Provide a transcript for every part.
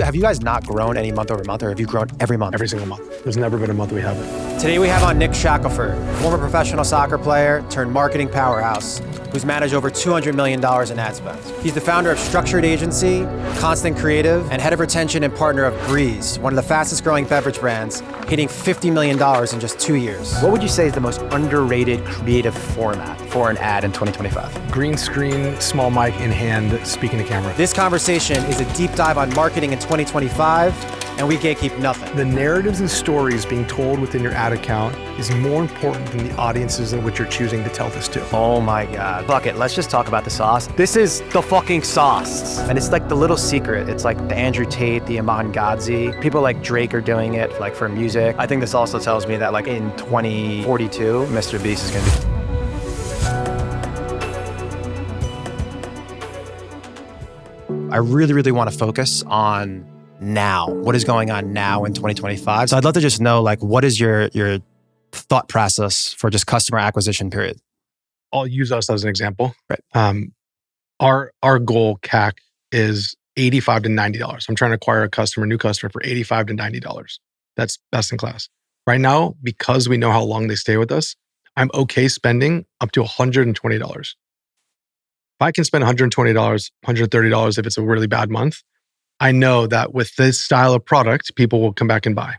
Have you guys not grown any month over month, or have you grown every month? Every single month. There's never been a month we haven't. Today we have on Nick Shackelford, former professional soccer player turned marketing powerhouse, who's managed over $200 million in ad spend. He's the founder of Structured Agency, Konstant Kreative, and head of retention and partner of Brez, one of the fastest growing beverage brands, hitting $50 million in just 2 years. What would you say is the most underrated creative format for an ad in 2025? Green screen, small mic in hand, speaking to camera. This conversation is a deep dive on marketing in 2025, and we gatekeep nothing. The narratives and stories being told within your ad account is more important than the audiences in which you're choosing to tell this to. Oh my God. Fuck it, let's just talk about the sauce. This is the fucking sauce. And it's like the little secret. It's like the Andrew Tate, the Iman Gadzhi. People like Drake are doing it like for music. I think this also tells me that like in 2042, Mr. Beast is gonna be. I really want to focus on now. What is going on now in 2025? So I'd love to just know, like, what is your thought process for just customer acquisition period? I'll use us as an example. Right. Our goal CAC is $85 to $90. I'm trying to acquire a new customer for $85 to $90. That's best in class. Right now, because we know how long they stay with us, I'm okay spending up to $120. If I can spend $120, $130 if it's a really bad month, I know that with this style of product, people will come back and buy.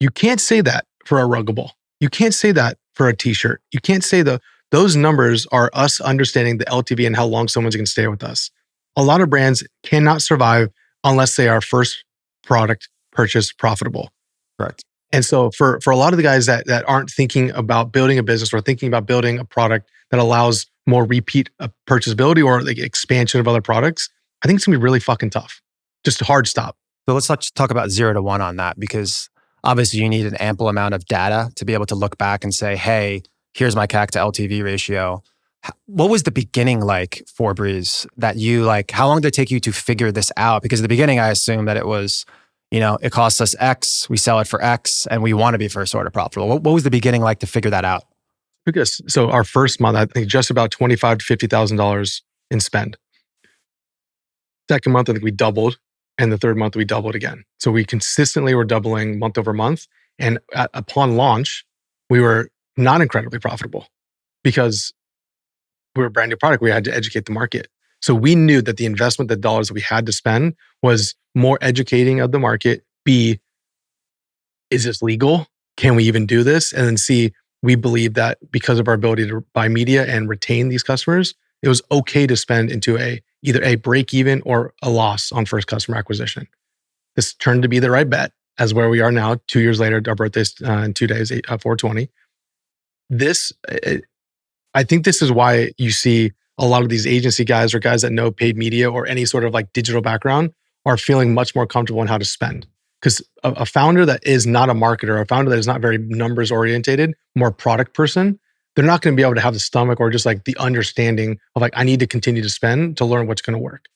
You can't say that for a Ruggable. You can't say that for a t-shirt. You can't say those numbers are us understanding the LTV and how long someone's going to stay with us. A lot of brands cannot survive unless they are first product purchase profitable. Correct. And so for a lot of the guys that aren't thinking about building a business or thinking about building a product that allows more repeat purchasability or like expansion of other products, I think it's going to be really fucking tough. Just a hard stop. So let's talk about 0 to 1 on that, because obviously you need an ample amount of data to be able to look back and say, hey, here's my CAC to LTV ratio. What was the beginning like for Brez that you like, how long did it take you to figure this out? Because at the beginning, I assumed that it was, it costs us X, we sell it for X, and we want to be first order profitable. What was the beginning like to figure that out? Because so our first month, I think just about $25,000 to $50,000 in spend. Second month, I think we doubled. And the third month, we doubled again. So we consistently were doubling month over month. And upon launch, we were not incredibly profitable because we were a brand new product. We had to educate the market. So we knew that the investment, the dollars that we had to spend was more educating of the market. B, is this legal? Can we even do this? And then C, we believe that because of our ability to buy media and retain these customers, it was okay to spend into either a break even or a loss on first customer acquisition. This turned to be the right bet as where we are now, 2 years later. Our birthday's in 2 days, 4/20. I think this is why you see a lot of these agency guys or guys that know paid media or any sort of like digital background are feeling much more comfortable in how to spend. Because a founder that is not a marketer, a founder that is not very numbers orientated, more product person, they're not going to be able to have the stomach or just like the understanding of like, I need to continue to spend to learn what's going to work.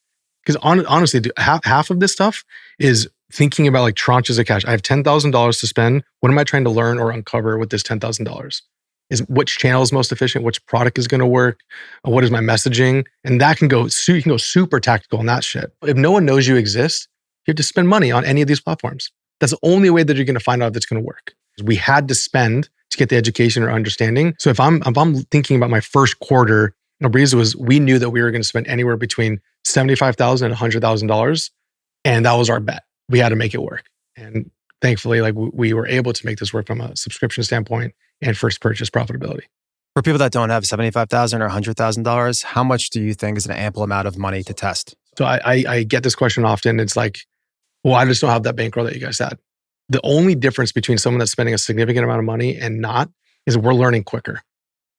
Because honestly, half of this stuff is thinking about like tranches of cash. I have $10,000 to spend. What am I trying to learn or uncover with this $10,000? Is which channel is most efficient? Which product is going to work? What is my messaging? And that can go, you can go super tactical on that shit. If no one knows you exist, you have to spend money on any of these platforms. That's the only way that you're going to find out if it's going to work. We had to spend to get the education or understanding. So if I'm thinking about my first quarter, Brez we knew that we were going to spend anywhere between $75,000 and $100,000, and that was our bet. We had to make it work, and thankfully, like we were able to make this work from a subscription standpoint and first purchase profitability. For people that don't have $75,000 or $100,000, how much do you think is an ample amount of money to test? So I get this question often. It's like, well, I just don't have that bankroll that you guys had. The only difference between someone that's spending a significant amount of money and not is we're learning quicker.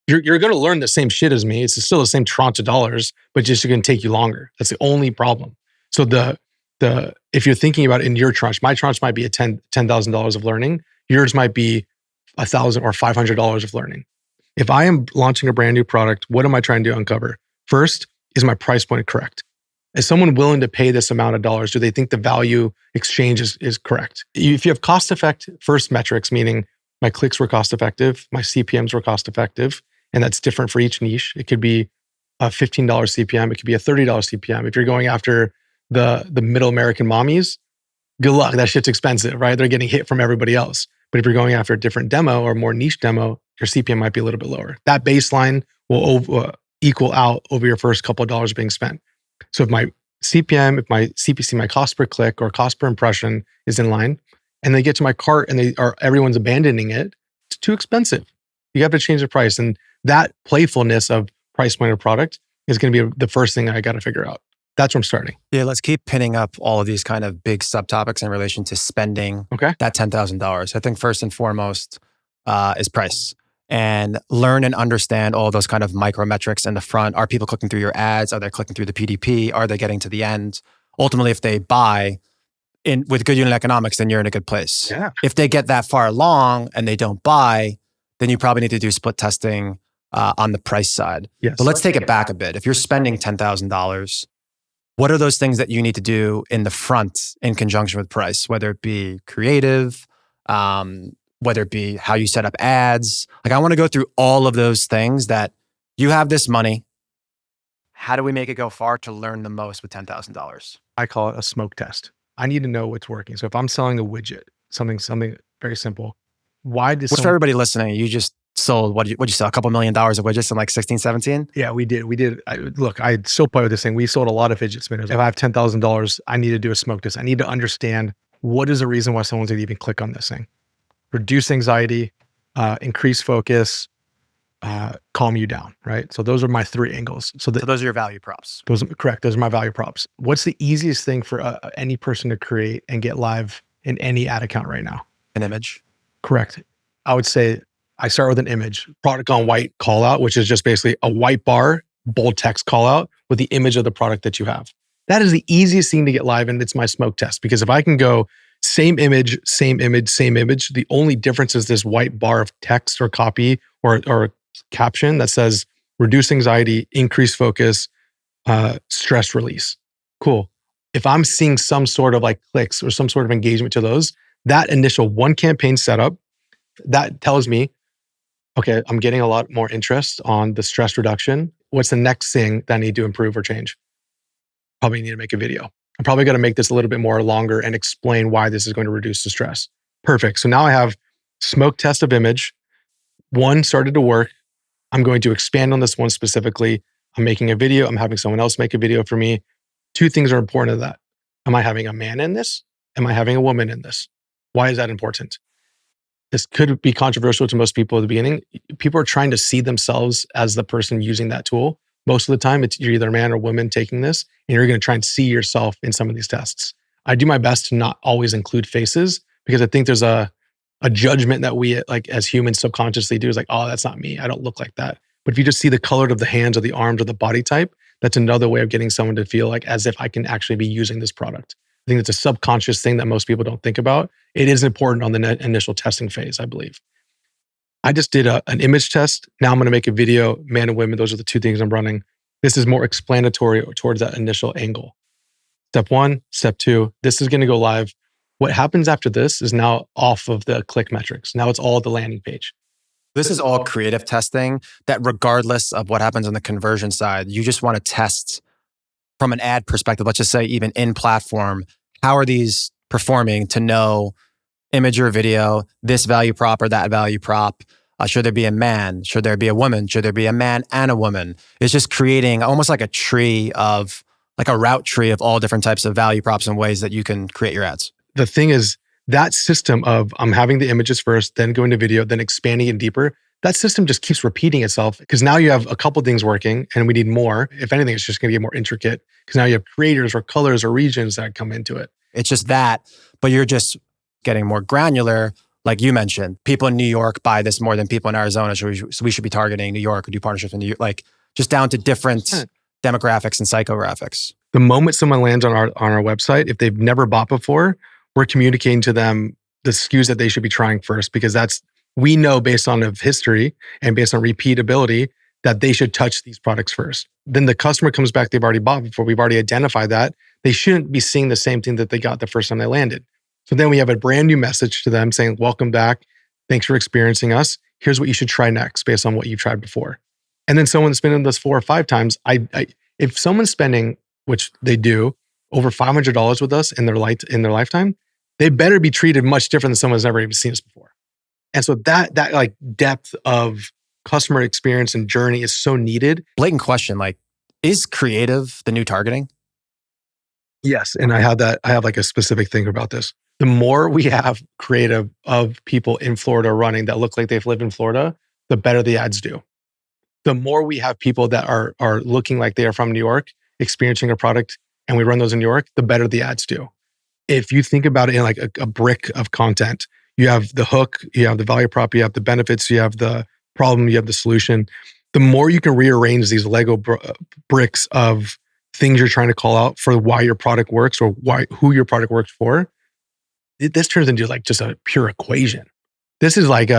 You're going to learn the same shit as me. It's still the same tranche of dollars, but just going to take you longer. That's the only problem. So if you're thinking about it in your tranche, my tranche might be a $10,000 of learning. Yours might be $1,000 or $500 of learning. If I am launching a brand new product, what am I trying to uncover? First, is my price point correct? Is someone willing to pay this amount of dollars? Do they think the value exchange is correct? If you have cost-effective first metrics, meaning my clicks were cost-effective, my CPMs were cost-effective, and that's different for each niche. It could be a $15 CPM. It could be a $30 CPM. If you're going after the middle American mommies, good luck. That shit's expensive, right? They're getting hit from everybody else. But if you're going after a different demo or more niche demo, your CPM might be a little bit lower. That baseline will equal out over your first couple of dollars being spent. So if my CPM, if my CPC, my cost per click or cost per impression is in line, and they get to my cart and everyone's abandoning it, it's too expensive. You have to change the price. And that playfulness of price point of product is going to be the first thing I got to figure out. That's where I'm starting. Yeah, let's keep pinning up all of these kind of big subtopics in relation to spending that $10,000. I think first and foremost is price. And learn and understand all of those kind of micrometrics in the front. Are people clicking through your ads? Are they clicking through the PDP? Are they getting to the end? Ultimately, if they buy with good unit economics, then you're in a good place. Yeah. If they get that far along and they don't buy, then you probably need to do split testing on the price side. Yes. But let's take it back a bit. If you're spending $10,000, what are those things that you need to do in the front in conjunction with price, whether it be creative, whether it be how you set up ads? Like, I want to go through all of those things that you have this money. How do we make it go far to learn the most with $10,000? I call it a smoke test. I need to know what's working. So if I'm selling a widget, something very simple, Which for everybody listening, you just sold, what'd you sell? A couple $1 million of widgets in like 16, 17? Yeah, we did. I still play with this thing. We sold a lot of fidget spinners. If I have $10,000, I need to do a smoke test. I need to understand what is the reason why someone's going to even click on this thing. Reduce anxiety, increase focus, calm you down, right? So those are my 3 angles. So those are your value props. Correct. Those are my value props. What's the easiest thing for any person to create and get live in any ad account right now? An image. Correct. I would say I start with an image, product on white call out, which is just basically a white bar, bold text call out with the image of the product that you have. That is the easiest thing to get live, and it's my smoke test. Because if I can go same image, same image, same image, the only difference is this white bar of text or copy or caption that says reduce anxiety, increase focus, stress release. Cool. If I'm seeing some sort of like clicks or some sort of engagement to those, that initial one campaign setup, that tells me, okay, I'm getting a lot more interest on the stress reduction. What's the next thing that I need to improve or change? Probably need to make a video. I'm probably going to make this a little bit more longer and explain why this is going to reduce the stress. Perfect. So now I have smoke test of image. One started to work. I'm going to expand on this one specifically. I'm making a video. I'm having someone else make a video for me. 2 things are important to that. Am I having a man in this? Am I having a woman in this? Why is that important? This could be controversial to most people at the beginning. People are trying to see themselves as the person using that tool. Most of the time, you're either a man or woman taking this, and you're going to try and see yourself in some of these tests. I do my best to not always include faces because I think there's a judgment that we like as humans subconsciously do is like, oh, that's not me. I don't look like that. But if you just see the color of the hands or the arms or the body type, that's another way of getting someone to feel like as if I can actually be using this product. I think it's a subconscious thing that most people don't think about. It is important on the initial testing phase, I believe. I just did an image test. Now I'm going to make a video, man and women. Those are the 2 things I'm running. This is more explanatory towards that initial angle. Step 1, step 2, this is going to go live. What happens after this is now off of the click metrics. Now it's all the landing page. This is all creative testing that regardless of what happens on the conversion side, you just want to test from an ad perspective. Let's just say even in platform, how are these performing to know image or video, this value prop or that value prop? Should there be a man? Should there be a woman? Should there be a man and a woman? It's just creating almost like a tree of, like a route tree of all different types of value props and ways that you can create your ads. The thing is, that system of I'm having the images first, then going to video, then expanding it deeper, that system just keeps repeating itself because now you have a couple things working and we need more. If anything, it's just going to get more intricate because now you have creators or colors or regions that come into it. It's just that, but you're just getting more granular. Like you mentioned, people in New York buy this more than people in Arizona. So we should be targeting New York or do partnerships in New York, like just down to different demographics and psychographics. The moment someone lands on our website, if they've never bought before, we're communicating to them the SKUs that they should be trying first, because we know based on of history and based on repeatability that they should touch these products first. Then the customer comes back, they've already bought before, we've already identified that. They shouldn't be seeing the same thing that they got the first time they landed. So then we have a brand new message to them saying, welcome back. Thanks for experiencing us. Here's what you should try next based on what you've tried before. And then someone's spending this 4 or 5 times. If someone's spending, which they do, over $500 with us in their lifetime, they better be treated much different than someone who's never even seen us before. And so that like depth of customer experience and journey is so needed. Blatant question, like, is creative the new targeting? Yes. And I have like a specific thing about this. The more we have creative of people in Florida running that look like they've lived in Florida, the better the ads do. The more we have people that are looking like they are from New York, experiencing a product, and we run those in New York, the better the ads do. If you think about it in like a brick of content, you have the hook, you have the value prop, you have the benefits, you have the problem, you have the solution. The more you can rearrange these Lego bricks of things you're trying to call out for why your product works or who your product works for, this turns into like just a pure equation. This is like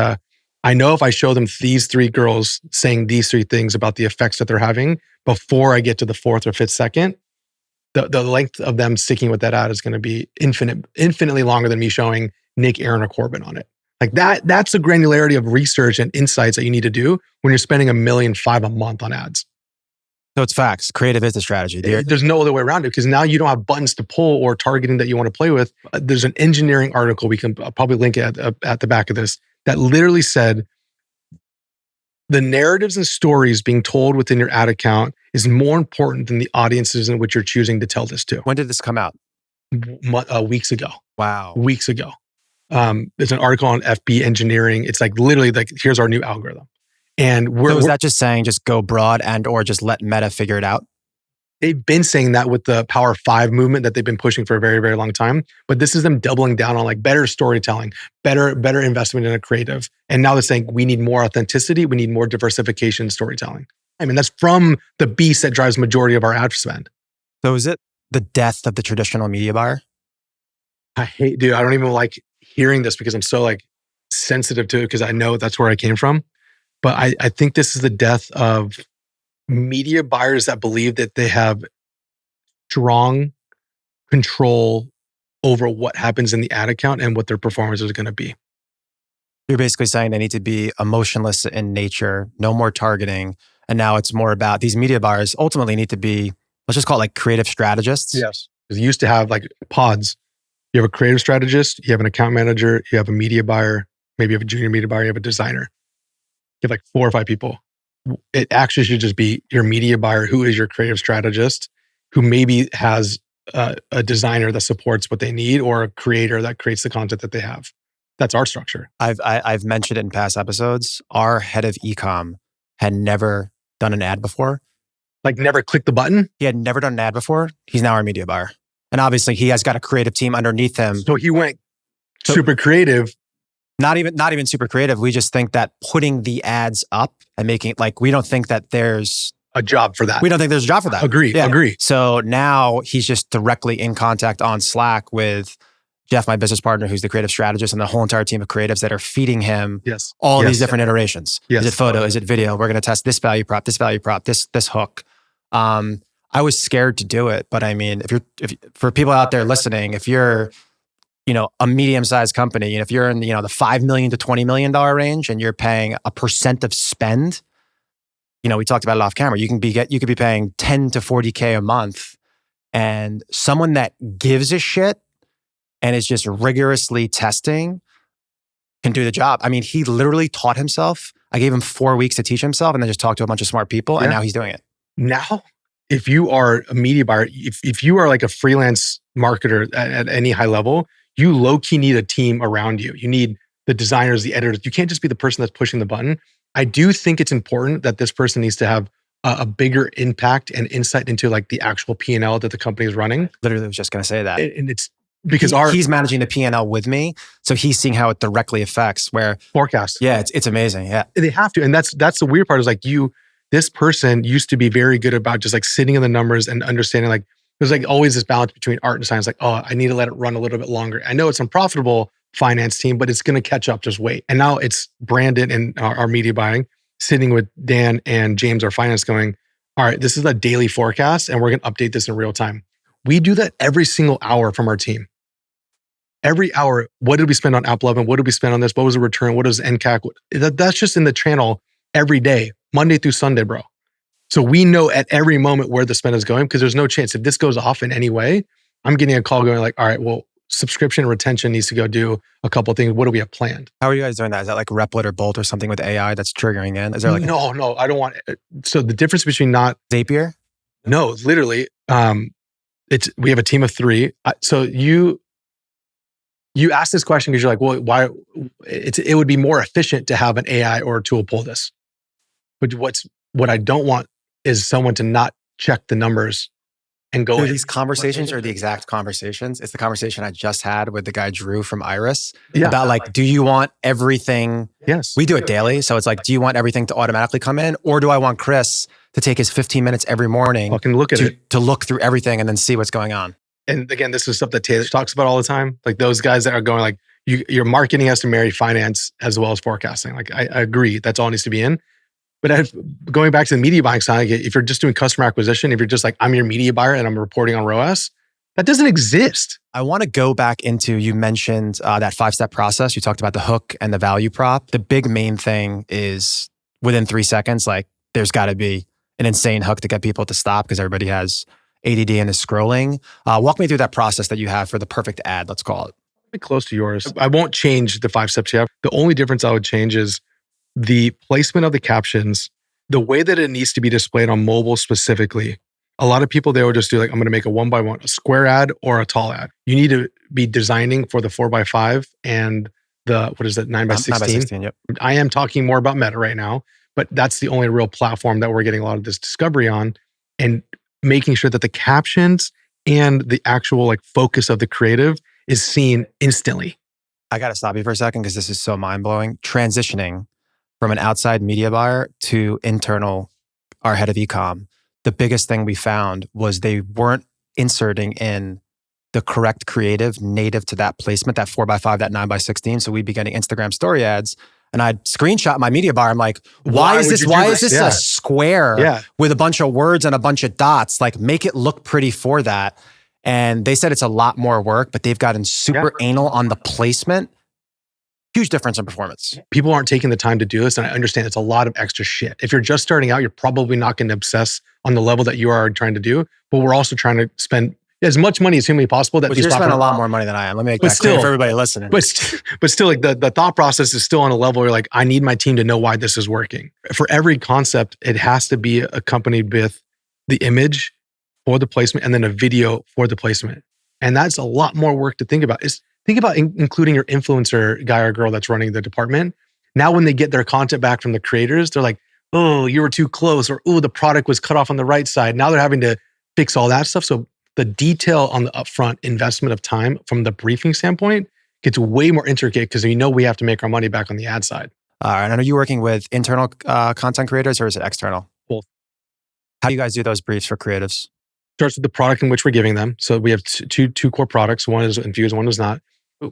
I know if I show them these 3 girls saying these 3 things about the effects that they're having before I get to the 4th or 5th second, the length of them sticking with that ad is going to be infinitely longer than me showing Nick, Aaron, or Corbin on it. Like that's the granularity of research and insights that you need to do when you're spending $1.5 million a month on ads. So it's facts. Creative is the strategy. There's no other way around it because now you don't have buttons to pull or targeting that you want to play with. There's an engineering article, we can probably link it at the back of this, that literally said the narratives and stories being told within your ad account is more important than the audiences in which you're choosing to tell this to. When did this come out? Weeks ago. Wow. Weeks ago. There's an article on FB engineering. It's like literally like, here's our new algorithm. And so is that just saying just go broad and or just let Meta figure it out? They've been saying that with the Power 5 movement that they've been pushing for a very, very long time. But this is them doubling down on like better storytelling, better investment in a creative. And now they're saying we need more authenticity. We need more diversification in storytelling. I mean, that's from the beast that drives majority of our ad spend. So is it the death of the traditional media buyer? I don't even like hearing this because I'm so like sensitive to it because I know that's where I came from. But I think this is the death of media buyers that believe that they have strong control over what happens in the ad account and what their performance is going to be. You're basically saying they need to be emotionless in nature, no more targeting. And now it's more about these media buyers ultimately need to be, let's just call it like creative strategists. Yes. Because you used to have like pods. You have a creative strategist, you have an account manager, you have a media buyer, maybe you have a junior media buyer, you have a designer. You have like 4 or 5 people. It actually should just be your media buyer, who is your creative strategist, who maybe has a designer that supports what they need or a creator that creates the content that they have. That's our structure. I've mentioned it in past episodes. Our head of e-com had never done an ad before. Like never clicked the button? He had never done an ad before. He's now our media buyer. And obviously he has got a creative team underneath him. So he went super creative. Not even super creative. We just think that putting the ads up and making like, we don't think that there's a job for that. We don't think there's a job for that. Agree. So now he's just directly in contact on Slack with Jeff, my business partner, who's the creative strategist, and the whole entire team of creatives that are feeding him all these different iterations. Yes. Is it photo? Is it video? We're going to test this value prop, this hook. I was scared to do it, but I mean, if for people out there listening, if you're a medium-sized company, if you're in the $5 million to $20 million range and you're paying a % of spend, we talked about it off camera. You could be paying 10 to 40K a month, and someone that gives a shit and is just rigorously testing can do the job. I mean, he literally taught himself. I gave him 4 weeks to teach himself, and then just talked to a bunch of smart people, and now he's doing it. Now, if you are a media buyer, if you are like a freelance marketer at any high level, you low-key need a team around you. You need the designers, the editors. You can't just be the person that's pushing the button. I do think it's important that this person needs to have a bigger impact and insight into like the actual P&L that the company is running. Literally was just going to say that. And it's because he's managing the P&L with me. So he's seeing how it directly affects where forecast. Yeah, it's amazing. Yeah. They have to. And that's the weird part is like this person used to be very good about just like sitting in the numbers and understanding like, there's like always this balance between art and science. Like, oh, I need to let it run a little bit longer. I know it's unprofitable finance team, but it's going to catch up. Just wait. And now it's Brandon and our media buying sitting with Dan and James, our finance, going, all right, this is a daily forecast and we're going to update this in real time. We do that every single hour from our team. Every hour, what did we spend on App 11? What did we spend on this? What was the return? What is NCAC? That's just in the channel every day, Monday through Sunday, bro. So we know at every moment where the spend is going because there's no chance if this goes off in any way, I'm getting a call going like, all right, well, subscription retention needs to go do a couple of things. What do we have planned? How are you guys doing that? Is that like Replit or Bolt or something with AI that's triggering in? Is there like No, I don't want it. So the difference between not Zapier? No, literally, we have a team of 3. So you ask this question because you're like, well, why? It would be more efficient to have an AI or a tool pull this. But what I don't want is someone to not check the numbers and go. These conversations are the exact conversations. It's the conversation I just had with the guy Drew from Iris Yeah. about like, do you want everything? Yes. We do it daily. So it's like, do you want everything to automatically come in? Or do I want Chris to take his 15 minutes every morning Fucking look at it. to look through everything and then see what's going on? And again, this is stuff that Taylor talks about all the time. Like those guys that are going like, your marketing has to marry finance as well as forecasting. Like I agree, that's all needs to be in. But going back to the media buying side, if you're just doing customer acquisition, if you're just like, I'm your media buyer and I'm reporting on ROAS, that doesn't exist. I want to go back into, you mentioned that 5-step process. You talked about the hook and the value prop. The big main thing is within 3 seconds, like there's got to be an insane hook to get people to stop because everybody has ADD and is scrolling. Walk me through that process that you have for the perfect ad, let's call it. Close to yours. I won't change the 5 steps you have. The only difference I would change is the placement of the captions, the way that it needs to be displayed on mobile specifically. A lot of people, they will just do like, I'm going to make a 1x1, a square ad or a tall ad. You need to be designing for the 4x5 and the, 9x16? 9x16, yep. I am talking more about Meta right now, but that's the only real platform that we're getting a lot of this discovery on, and making sure that the captions and the actual like focus of the creative is seen instantly. I got to stop you for a second because this is so mind-blowing. Transitioning from an outside media buyer to internal, our head of e-com, the biggest thing we found was they weren't inserting in the correct creative native to that placement, that 4x5, that 9x16. So we'd be getting Instagram story ads. And I'd screenshot my media buyer. I'm like, why is this a square with a bunch of words and a bunch of dots? Like, make it look pretty for that. And they said it's a lot more work, but they've gotten super anal on the placement. Huge difference in performance. People aren't taking the time to do this, and I understand it's a lot of extra shit. If you're just starting out, you're probably not going to obsess on the level that you are trying to do, but we're also trying to spend as much money as humanly possible. That you're spending a lot more money than I am. Let me make that clear for everybody listening. But still, like the thought process is still on a level where like, I need my team to know why this is working. For every concept, it has to be accompanied with the image for the placement and then a video for the placement. And that's a lot more work to think about. Think about including your influencer guy or girl that's running the department. Now, when they get their content back from the creators, they're like, oh, you were too close, or oh, the product was cut off on the right side. Now they're having to fix all that stuff. So the detail on the upfront investment of time from the briefing standpoint gets way more intricate because we have to make our money back on the ad side. And are you working with internal content creators or is it external? Both. How do you guys do those briefs for creatives? Starts with the product in which we're giving them. So we have two core products. One is infused, one is not.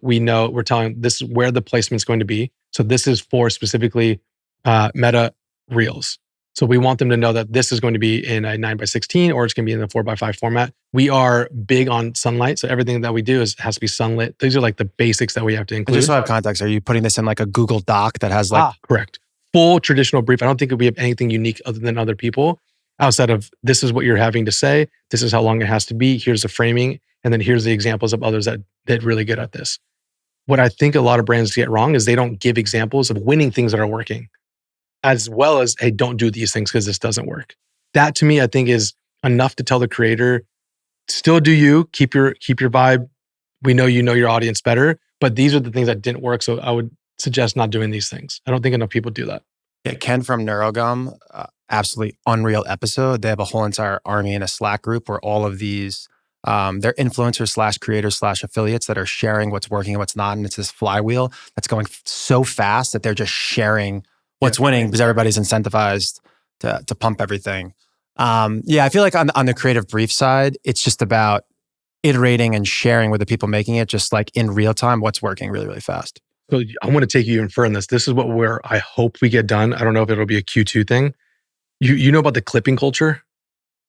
We're telling this is where the placement's going to be. So this is for specifically Meta Reels. So we want them to know that this is going to be in a 9x16 or it's going to be in the 4x5 format. We are big on sunlight. So everything that we do has to be sunlit. These are like the basics that we have to include. And just so I have context, are you putting this in like a Google Doc that has like... Correct. Full traditional brief. I don't think we have anything unique other than other people outside of this is what you're having to say. This is how long it has to be. Here's the framing. And then here's the examples of others that did really good at this. What I think a lot of brands get wrong is they don't give examples of winning things that are working, as well as, hey, don't do these things because this doesn't work. That to me, I think is enough to tell the creator, still do you, keep your vibe. We know you know your audience better, but these are the things that didn't work. So I would suggest not doing these things. I don't think enough people do that. Yeah, Ken from Neurogum, absolutely unreal episode. They have a whole entire army in a Slack group where all of these, they're influencers / creators / affiliates that are sharing what's working and what's not. And it's this flywheel that's going so fast that they're just sharing what's winning because everybody's incentivized to pump everything. I feel like on the creative brief side, it's just about iterating and sharing with the people making it, just like in real time, what's working really, really fast. So I want to take you even further in this. This is where I hope we get done. I don't know if it'll be a Q2 thing. You know about the clipping culture?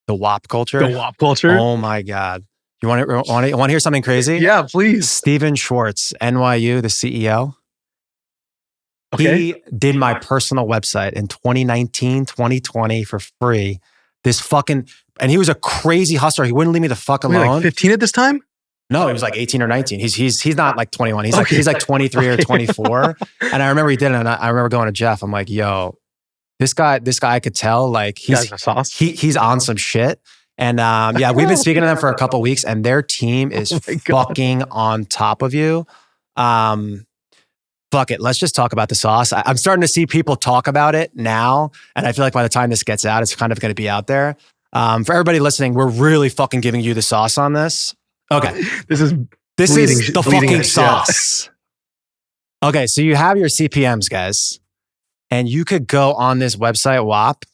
The WAP culture? The WAP culture? Oh my God. You want to hear something crazy? Yeah, please. Steven Schwartz, NYU, the CEO. Okay. He did my personal website in 2019, 2020 for free. And he was a crazy hustler. He wouldn't leave me the fuck alone. Like 15 at this time? No, he was like 18 or 19. He's not like 21. He's like 23 or 24. And I remember he did it. And I remember going to Jeff. I'm like, yo, this guy I could tell like he's on some shit. And yeah, we've been speaking to them for a couple of weeks, and their team is fucking on top of you. Fuck it. Let's just talk about the sauce. I'm starting to see people talk about it now. And I feel like by the time this gets out, it's kind of going to be out there. For everybody listening, we're really fucking giving you the sauce on this. Okay. This is the fucking sauce. Yeah. Okay. So you have your CPMs, guys, and you could go on this website, WAP,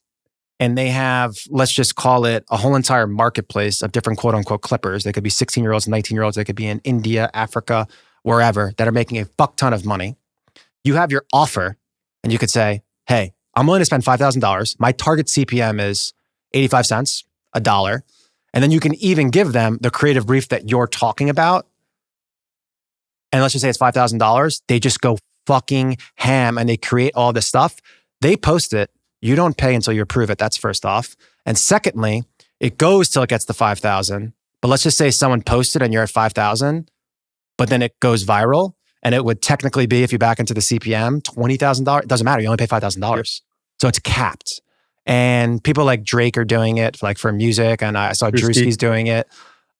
and they have, let's just call it a whole entire marketplace of different quote unquote clippers. They could be 16-year-olds, 19-year-olds. They could be in India, Africa, wherever, that are making a fuck ton of money. You have your offer and you could say, hey, I'm willing to spend $5,000. My target CPM is 85 cents, $1. And then you can even give them the creative brief that you're talking about. And let's just say it's $5,000. They just go fucking ham and they create all this stuff. They post it. You don't pay until you approve it. That's first off. And secondly, it goes till it gets to 5,000. But let's just say someone posted and you're at 5,000, but then it goes viral. And it would technically be, if you back into the CPM, $20,000. It doesn't matter. You only pay $5,000. Yep. So it's capped. And people like Drake are doing it for music. And I saw Drewski's doing it.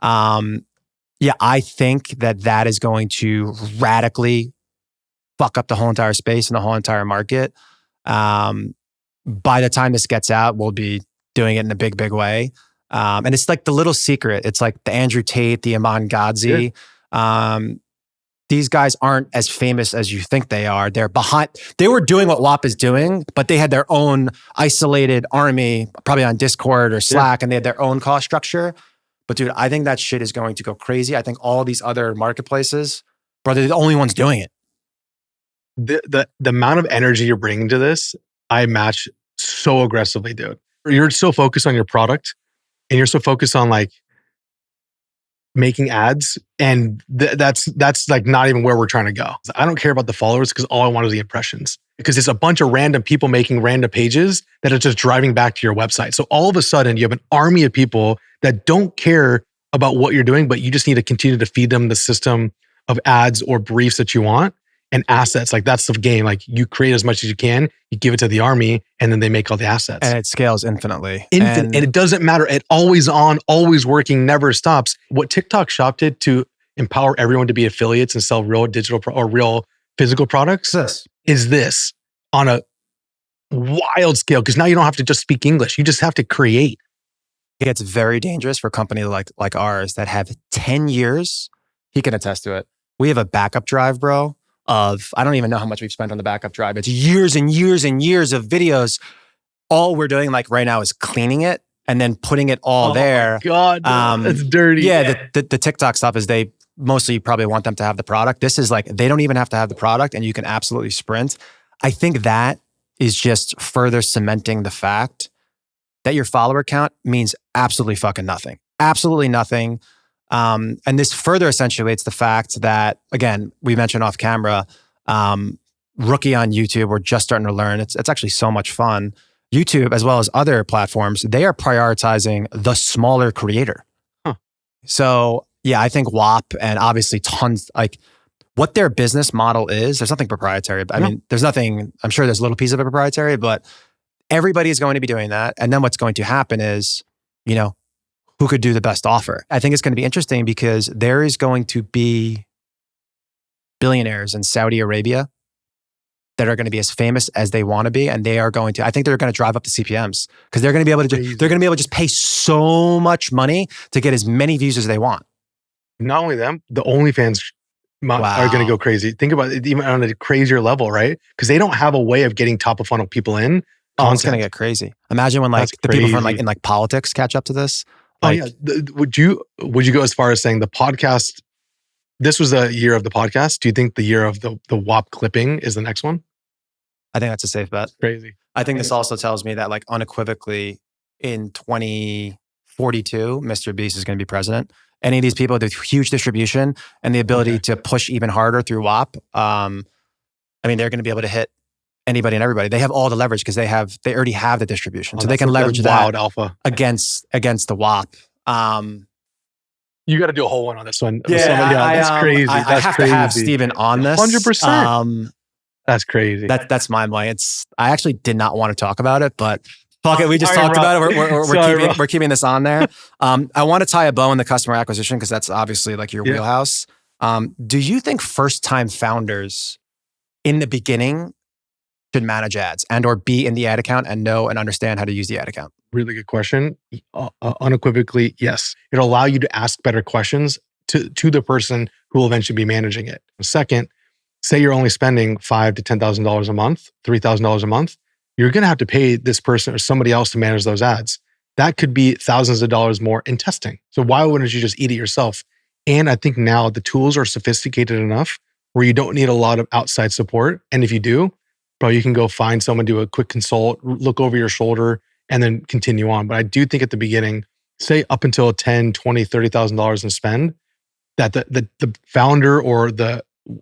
Yeah, I think that is going to radically fuck up the whole entire space and the whole entire market. By the time this gets out, we'll be doing it in a big, big way. And it's like the little secret. It's like the Andrew Tate, the Iman Gadzhi. Yeah. These guys aren't as famous as you think they are. They were doing what WAP is doing, but they had their own isolated army, probably on Discord or Slack, and they had their own cost structure. But dude, I think that shit is going to go crazy. I think all these other marketplaces, bro, they're the only ones doing it. The amount of energy you're bringing to this, I match so aggressively, dude. You're so focused on your product and you're so focused on like making ads, and that's like not even where we're trying to go. I don't care about the followers because all I want is the impressions, because it's a bunch of random people making random pages that are just driving back to your website. So all of a sudden you have an army of people that don't care about what you're doing, but you just need to continue to feed them the system of ads or briefs that you want and assets. Like that's the game. Like you create as much as you can, you give it to the army, and then they make all the assets. And it scales infinitely. And it doesn't matter. It always on, always working, never stops. What TikTok Shop did to empower everyone to be affiliates and sell real digital or real physical products is this on a wild scale. Because now you don't have to just speak English. You just have to create. It gets very dangerous for a company like ours that have 10 years. He can attest to it. We have a backup drive, bro. I don't even know how much we've spent on the backup drive. It's years and years and years of videos. All we're doing like right now is cleaning it and then putting it all there. Oh my God, that's dirty. Yeah, the TikTok stuff is they mostly probably want them to have the product. This is like, they don't even have to have the product and you can absolutely sprint. I think that is just further cementing the fact that your follower count means absolutely fucking nothing. Absolutely nothing. And this further accentuates the fact that, again, we mentioned off camera, rookie on YouTube, we're just starting to learn. It's actually so much fun. YouTube, as well as other platforms, they are prioritizing the smaller creator. Huh. So yeah, I think WAP and obviously tons, like what their business model is, there's nothing proprietary. I mean, there's nothing, I'm sure there's a little piece of it proprietary, but everybody is going to be doing that. And then what's going to happen is, you know, who could do the best offer? I think it's going to be interesting because there is going to be billionaires in Saudi Arabia that are going to be as famous as they want to be. And they are going to, I think they're going to drive up the CPMs because they're going to be able to, they're going to be able to just pay so much money to get as many views as they want. Not only them, the OnlyFans are going to go crazy. Think about it even on a crazier level, right? Because they don't have a way of getting top of funnel people in. Oh, it's going to get crazy. Imagine when like the people from like in like politics catch up to this. Like, oh yeah. Would you go as far as saying the podcast, this was the year of the podcast? Do you think the year of the WAP clipping is the next one? I think that's a safe bet. Crazy. I think this also tells me that like unequivocally in 2042, Mr. Beast is going to be president. Any of these people with huge distribution and the ability to push even harder through WAP, I mean, they're going to be able to hit anybody and everybody. They have all the leverage because they already have the distribution. So they can leverage that alpha against the WAP. You got to do a whole one on this one. Yeah, That's crazy. I That's have crazy. to have Steven on this. 100%. That's crazy. That's mind blowing. I actually did not want to talk about it, but fuck it. We just Sorry, talked bro. about it. Sorry, We're keeping this on there. I want to tie a bow in the customer acquisition because that's obviously like your wheelhouse. Do you think first time founders in the beginning should manage ads and or be in the ad account and know and understand how to use the ad account? Really good question. Unequivocally, yes. It'll allow you to ask better questions to the person who will eventually be managing it. Second, say you're only spending $5,000 to $10,000 a month, $3,000 a month. You're going to have to pay this person or somebody else to manage those ads. That could be thousands of dollars more in testing. So why wouldn't you just eat it yourself? And I think now the tools are sophisticated enough where you don't need a lot of outside support. And if you do, bro, you can go find someone, do a quick consult, look over your shoulder, and then continue on. But I do think at the beginning, say up until $10,000, $20,000, $30,000 in spend, that the founder or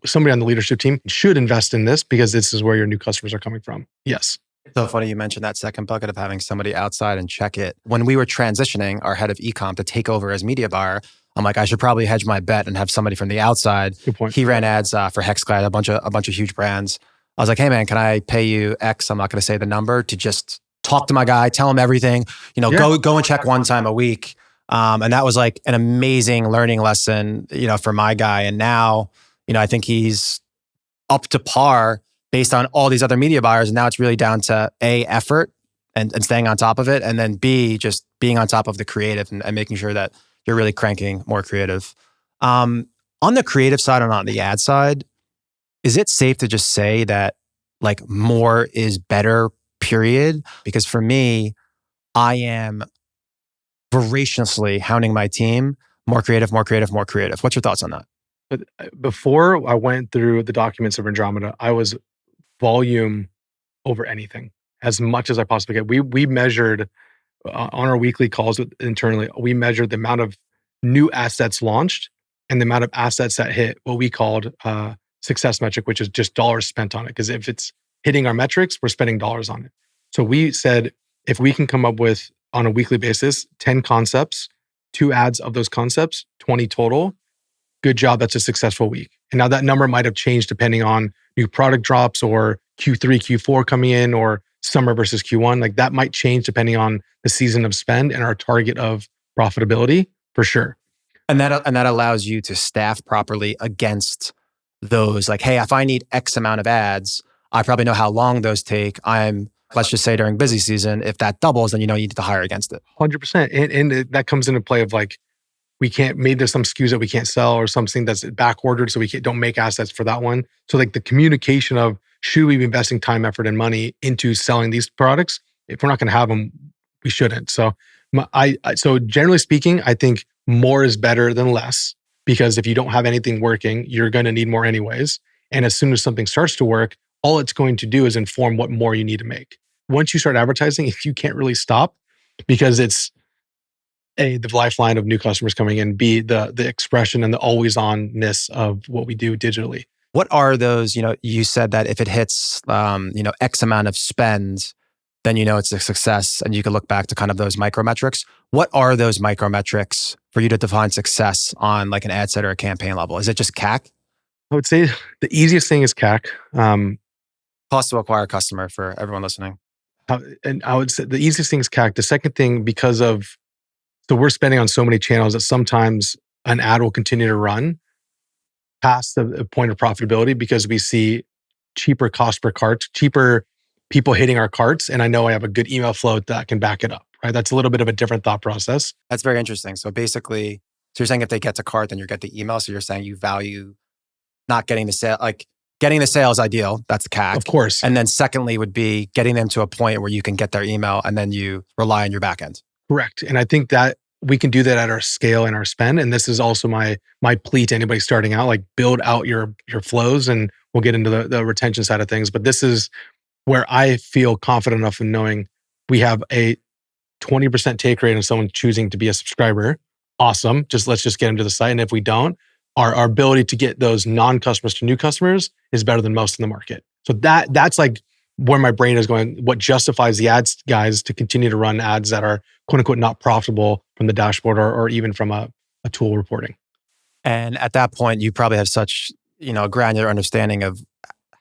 somebody on the leadership team should invest in this because this is where your new customers are coming from. Yes. So funny you mentioned that second bucket of having somebody outside and check it. When we were transitioning our head of e-com to take over as media buyer, I'm like, I should probably hedge my bet and have somebody from the outside. Good point. He ran ads for Hexclad, a bunch of huge brands. I was like, hey man, can I pay you X? I'm not going to say the number to just talk to my guy, tell him everything. Go and check one time a week. And that was like an amazing learning lesson, for my guy. And now, I think he's up to par based on all these other media buyers. And now it's really down to A, effort and staying on top of it. And then B, just being on top of the creative and making sure that you're really cranking more creative. On the creative side and on the ad side, is it safe to just say that like more is better, period? Because for me, I am voraciously hounding my team, more creative, more creative, more creative. What's your thoughts on that? But before I went through the documents of Andromeda, I was volume over anything as much as I possibly could. We measured on our weekly calls internally, we measured the amount of new assets launched and the amount of assets that hit what we called success metric, which is just dollars spent on it. Because if it's hitting our metrics, we're spending dollars on it. So we said, if we can come up with on a weekly basis, 10 concepts, 2 ads of those concepts, 20 total, good job, that's a successful week. And now that number might have changed depending on new product drops or Q3, Q4 coming in or summer versus Q1. Like that might change depending on the season of spend and our target of profitability for sure. And that allows you to staff properly against those. Like, hey, if I need X amount of ads, I probably know how long those take. Let's just say during busy season, if that doubles, then you need to hire against it. 100%. And that comes into play of like, maybe there's some SKUs that we can't sell or something that's back ordered. So we don't make assets for that one. So like the communication of should we be investing time, effort, and money into selling these products? If we're not going to have them, we shouldn't. So so generally speaking, I think more is better than less because if you don't have anything working, you're going to need more anyways. And as soon as something starts to work, all it's going to do is inform what more you need to make. Once you start advertising, if you can't really stop because it's A, the lifeline of new customers coming in, B, the expression and the always on-ness of what we do digitally. What are those, you said that if it hits, X amount of spend, then it's a success and you can look back to kind of those micro metrics. What are those micro metrics for you to define success on like an ad set or a campaign level? Is it just CAC? I would say the easiest thing is CAC. Cost to acquire a customer for everyone listening. And I would say the easiest thing is CAC. The second thing, so we're spending on so many channels that sometimes an ad will continue to run past the point of profitability because we see cheaper cost per cart, cheaper people hitting our carts. And I know I have a good email flow that can back it up, right? That's a little bit of a different thought process. That's very interesting. So basically, you're saying if they get to cart, then you get the email. So you're saying you value not getting the sale, like getting the sale is ideal. That's CAC. Of course. And then secondly would be getting them to a point where you can get their email and then you rely on your back end. Correct. And I think that we can do that at our scale and our spend. And this is also my plea to anybody starting out, like build out your flows and we'll get into the retention side of things. But this is where I feel confident enough in knowing we have a 20% take rate on someone choosing to be a subscriber. Awesome. Let's just get them to the site. And if we don't, our ability to get those non-customers to new customers is better than most in the market. So that's like where my brain is going, what justifies the ads guys to continue to run ads that are quote unquote not profitable from the dashboard or even from a a tool reporting. And at that point, you probably have such, a granular understanding of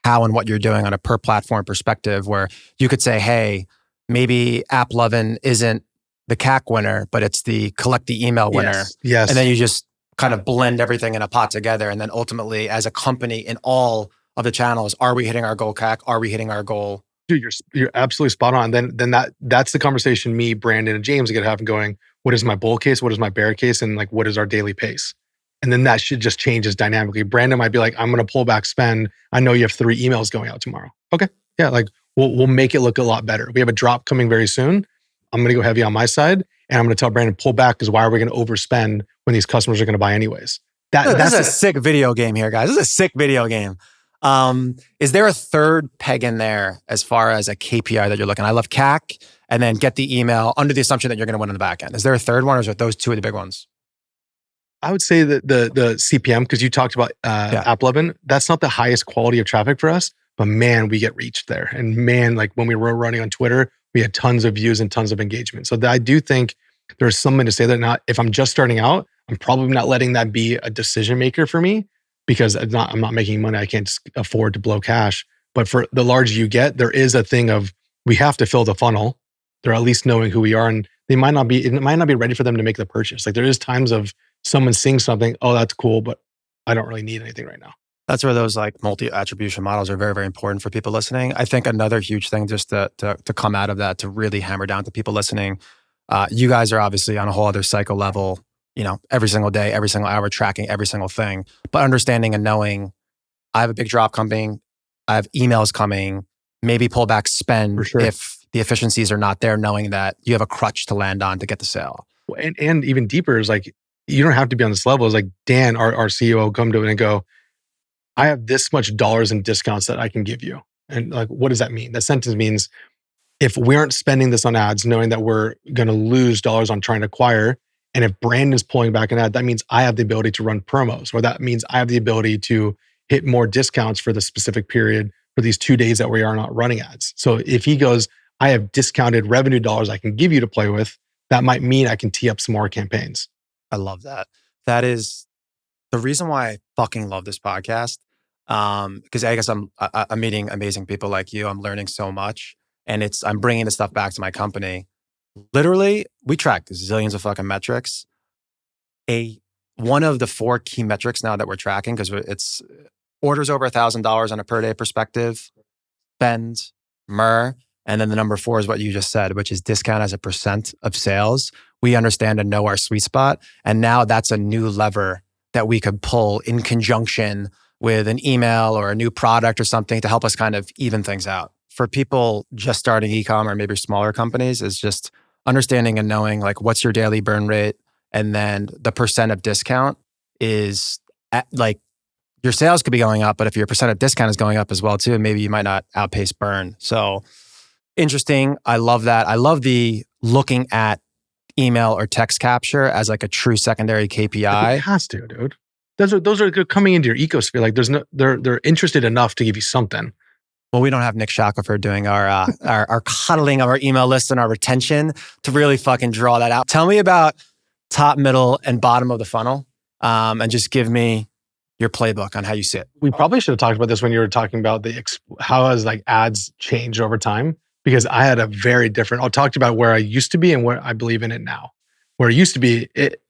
how and what you're doing on a per platform perspective, where you could say, hey, maybe AppLovin isn't the CAC winner, but it's the collect the email winner. Yes. And then you just kind of blend everything in a pot together. And then ultimately, as a company in all of the channels, are we hitting our goal CAC? Are we hitting our goal? Dude, you're absolutely spot on. Then that's the conversation me, Brandon, and James get having going, what is my bull case? What is my bear case? And like, what is our daily pace? And then that should just changes dynamically. Brandon might be like, I'm going to pull back spend. I know you have 3 emails going out tomorrow. Okay. Yeah. Like we'll make it look a lot better. We have a drop coming very soon. I'm going to go heavy on my side and I'm going to tell Brandon pull back because why are we going to overspend when these customers are going to buy anyways? That's a sick video game here, guys. This is a sick video game. Is there a third peg in there as far as a KPI that you're looking? I love CAC and then get the email under the assumption that you're going to win on the back end. Is there a third one or is it those 2 of the big ones? I would say that the CPM, because you talked about AppLovin, that's not the highest quality of traffic for us, but man, we get reached there. And man, like when we were running on Twitter, we had tons of views and tons of engagement. So I do think there's something to say that if I'm just starting out, I'm probably not letting that be a decision maker for me because I'm not making money. I can't just afford to blow cash. But for the larger you get, there is a thing of we have to fill the funnel. They're at least knowing who we are, and it might not be ready for them to make the purchase. Like there is times of someone seeing something, oh, that's cool, but I don't really need anything right now. That's where those like multi-attribution models are very, very important for people listening. I think another huge thing just to come out of that, to really hammer down to people listening, you guys are obviously on a whole other cycle level, every single day, every single hour, tracking every single thing, but understanding and knowing I have a big drop coming, I have emails coming, maybe pull back spend if the efficiencies are not there, knowing that you have a crutch to land on to get the sale. And even deeper is like, you don't have to be on this level. It's like Dan, our CEO, come to it and go, I have this much dollars in discounts that I can give you. And like, what does that mean? That sentence means if we aren't spending this on ads, knowing that we're going to lose dollars on trying to acquire, and if Brandon's pulling back an ad, that means I have the ability to run promos, or that means I have the ability to hit more discounts for the specific period for these 2 days that we are not running ads. So if he goes, I have discounted revenue dollars I can give you to play with, that might mean I can tee up some more campaigns. I love that. That is the reason why I fucking love this podcast. Because I guess I'm meeting amazing people like you. I'm learning so much, and I'm bringing this stuff back to my company. Literally, we track zillions of fucking metrics. One of the 4 key metrics now that we're tracking, because it's orders over $1,000 on a per day perspective, spend, MER, and then the number 4 is what you just said, which is discount as a % of sales. We understand and know our sweet spot. And now that's a new lever that we could pull in conjunction with an email or a new product or something to help us kind of even things out. For people just starting e-com or maybe smaller companies, is just understanding and knowing like what's your daily burn rate, and then the % of discount is like your sales could be going up, but if your % of discount is going up as well too, maybe you might not outpace burn. So interesting. I love that. I love the looking at email or text capture as like a true secondary KPI. It has to, dude. Those are coming into your ecosphere. Like they're interested enough to give you something. Well, we don't have Nick Shackelford doing our cuddling of our email list and our retention to really fucking draw that out. Tell me about top, middle, and bottom of the funnel, and just give me your playbook on how you sit. We probably should have talked about this when you were talking about how has like ads changed over time, because I had a very different. I'll talk to you about where I used to be and where I believe in it now. Where it used to be,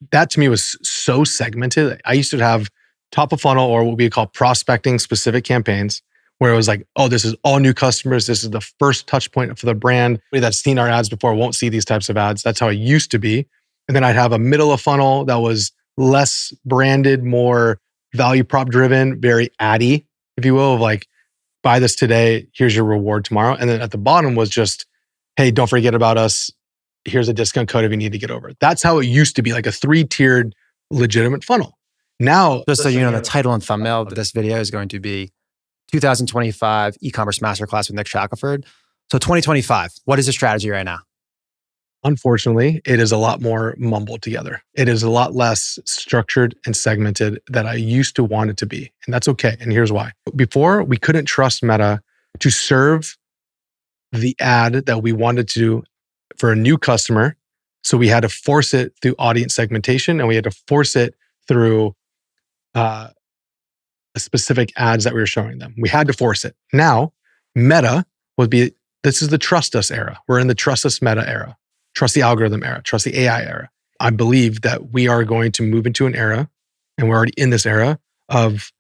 that to me was so segmented. I used to have top of funnel, or what we call prospecting specific campaigns, where it was like, oh, this is all new customers. This is the first touch point for the brand. Anybody that's seen our ads before won't see these types of ads. That's how it used to be. And then I'd have a middle of funnel that was less branded, more value prop driven, very addy, if you will, of like, buy this today, here's your reward tomorrow. And then at the bottom was just, hey, don't forget about us. Here's a discount code if you need to get over it. That's how it used to be, like a 3-tiered legitimate funnel. Now, just so you know, the title and thumbnail of this video is going to be 2025 e-commerce masterclass with Nick Shackelford. So 2025, what is the strategy right now? Unfortunately, it is a lot more mumbled together. It is a lot less structured and segmented than I used to want it to be. And that's okay. And here's why. Before, we couldn't trust Meta to serve the ad that we wanted to for a new customer So we had to force it through audience segmentation, and we had to force it through specific ads that we were showing them. We had to force it. Now, Meta would be, this is the trust us era. We're in the trust us Meta era, trust the algorithm era, trust the AI era. I believe that we are going to move into an era, and we're already in this era of,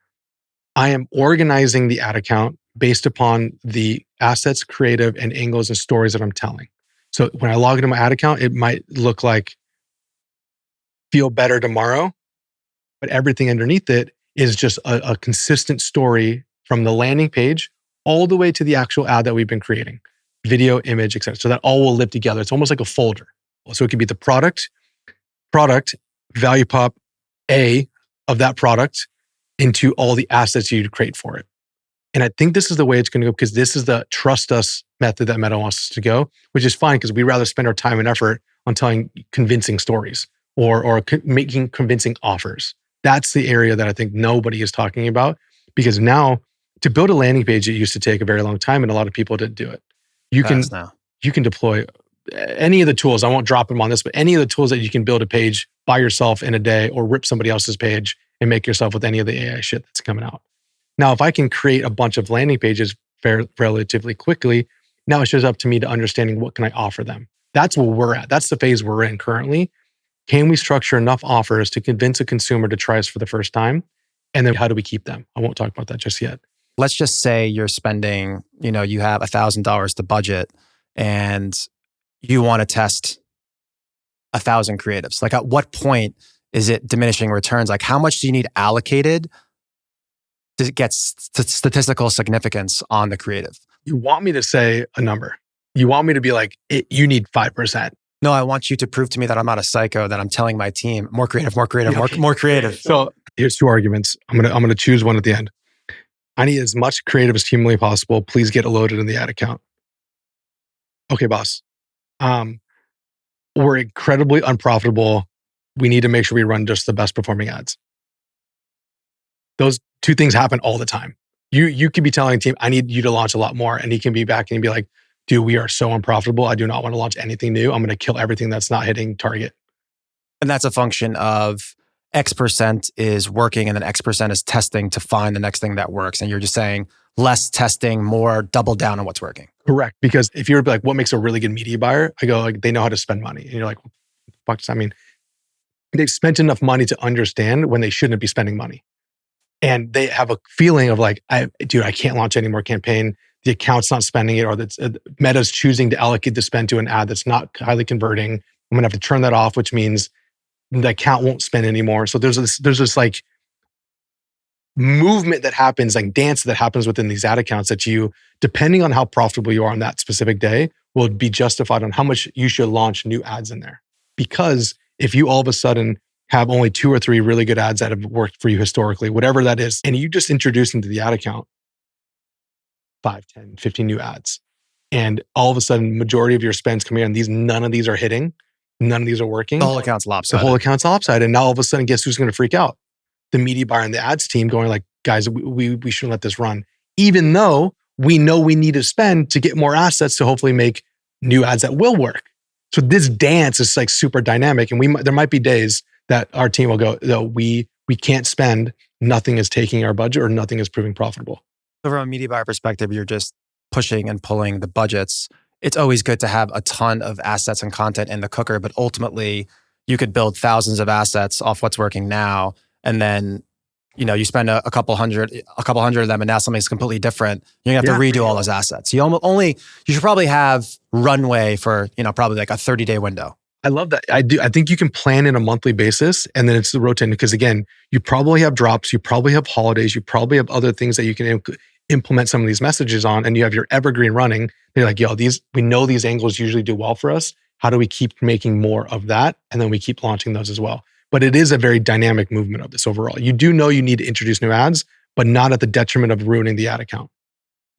I am organizing the ad account based upon the assets, creative, and angles and stories that I'm telling. So when I log into my ad account, it might look like feel better tomorrow, but everything underneath it is just a consistent story from the landing page all the way to the actual ad that we've been creating, video, image, etc. So that all will live together. It's almost like a folder. So it could be the product, value prop A of that product into all the assets you'd create for it. And I think this is the way it's going to go, because this is the trust us method that Meta wants us to go, which is fine because we'd rather spend our time and effort on telling convincing stories or making convincing offers. That's the area that I think nobody is talking about, because now to build a landing page, it used to take a very long time and a lot of people didn't do it. You can deploy any of the tools. I won't drop them on this, but any of the tools that you can build a page by yourself in a day or rip somebody else's page and make yourself with any of the AI shit that's coming out. Now, if I can create a bunch of landing pages relatively quickly, now it's just up to me to understanding what can I offer them. That's where we're at. That's the phase we're in currently. Can we structure enough offers to convince a consumer to try us for the first time? And then how do we keep them? I won't talk about that just yet. Let's just say you're spending, you have $1,000 to budget and you want to test 1,000 creatives. Like, at what point is it diminishing returns? Like, how much do you need allocated to get statistical significance on the creative? You want me to say a number. You want me to be like, you need 5%. No, I want you to prove to me that I'm not a psycho, that I'm telling my team, more creative, more creative. So here's two arguments. I'm gonna choose one at the end. I need as much creative as humanly possible. Please get it loaded in the ad account. Okay, boss. We're incredibly unprofitable. We need to make sure we run just the best performing ads. Those two things happen all the time. You could be telling a team, I need you to launch a lot more. And he can be back and be like, dude, we are so unprofitable. I do not want to launch anything new. I'm going to kill everything that's not hitting target. And that's a function of X% is working and then X% is testing to find the next thing that works. And you're just saying less testing, more double down on what's working. Correct. Because if you're like, what makes a really good media buyer? I go, like, they know how to spend money. And you're like, what the fuck does that mean? They've spent enough money to understand when they shouldn't be spending money. And they have a feeling of like, I can't launch any more campaign. The account's not spending it, or that's Meta's choosing to allocate the spend to an ad that's not highly converting. I'm going to have to turn that off, which means the account won't spend anymore. So there's this like movement that happens, like dance that happens within these ad accounts that you, depending on how profitable you are on that specific day, will be justified on how much you should launch new ads in there. Because if you all of a sudden have only 2 or 3 really good ads that have worked for you historically, whatever that is, and you just introduce into the ad account 5, 10, 15 new ads, and all of a sudden majority of your spend's coming in, none of these are hitting, none of these are working. The whole account's lopsided. The whole account's lopsided. And now all of a sudden, guess who's going to freak out? The media buyer and the ads team going like, guys, we shouldn't let this run. Even though we know we need to spend to get more assets to hopefully make new ads that will work. So this dance is like super dynamic. And there might be days that our team will go, no, we can't spend, nothing is taking our budget or nothing is proving profitable. So from a media buyer perspective, you're just pushing and pulling the budgets. It's always good to have a ton of assets and content in the cooker, but ultimately you could build thousands of assets off what's working now. And then, you spend a couple hundred of them and now something's completely different. You're gonna have to redo all those assets. You should probably have runway for, probably like a 30-day window. I love that. I do. I think you can plan in a monthly basis and then it's rotating, because again, you probably have drops, you probably have holidays, you probably have other things that you can implement some of these messages on, and you have your evergreen running. They're like, we know these angles usually do well for us. How do we keep making more of that? And then we keep launching those as well. But it is a very dynamic movement of this overall. You do know you need to introduce new ads, but not at the detriment of ruining the ad account.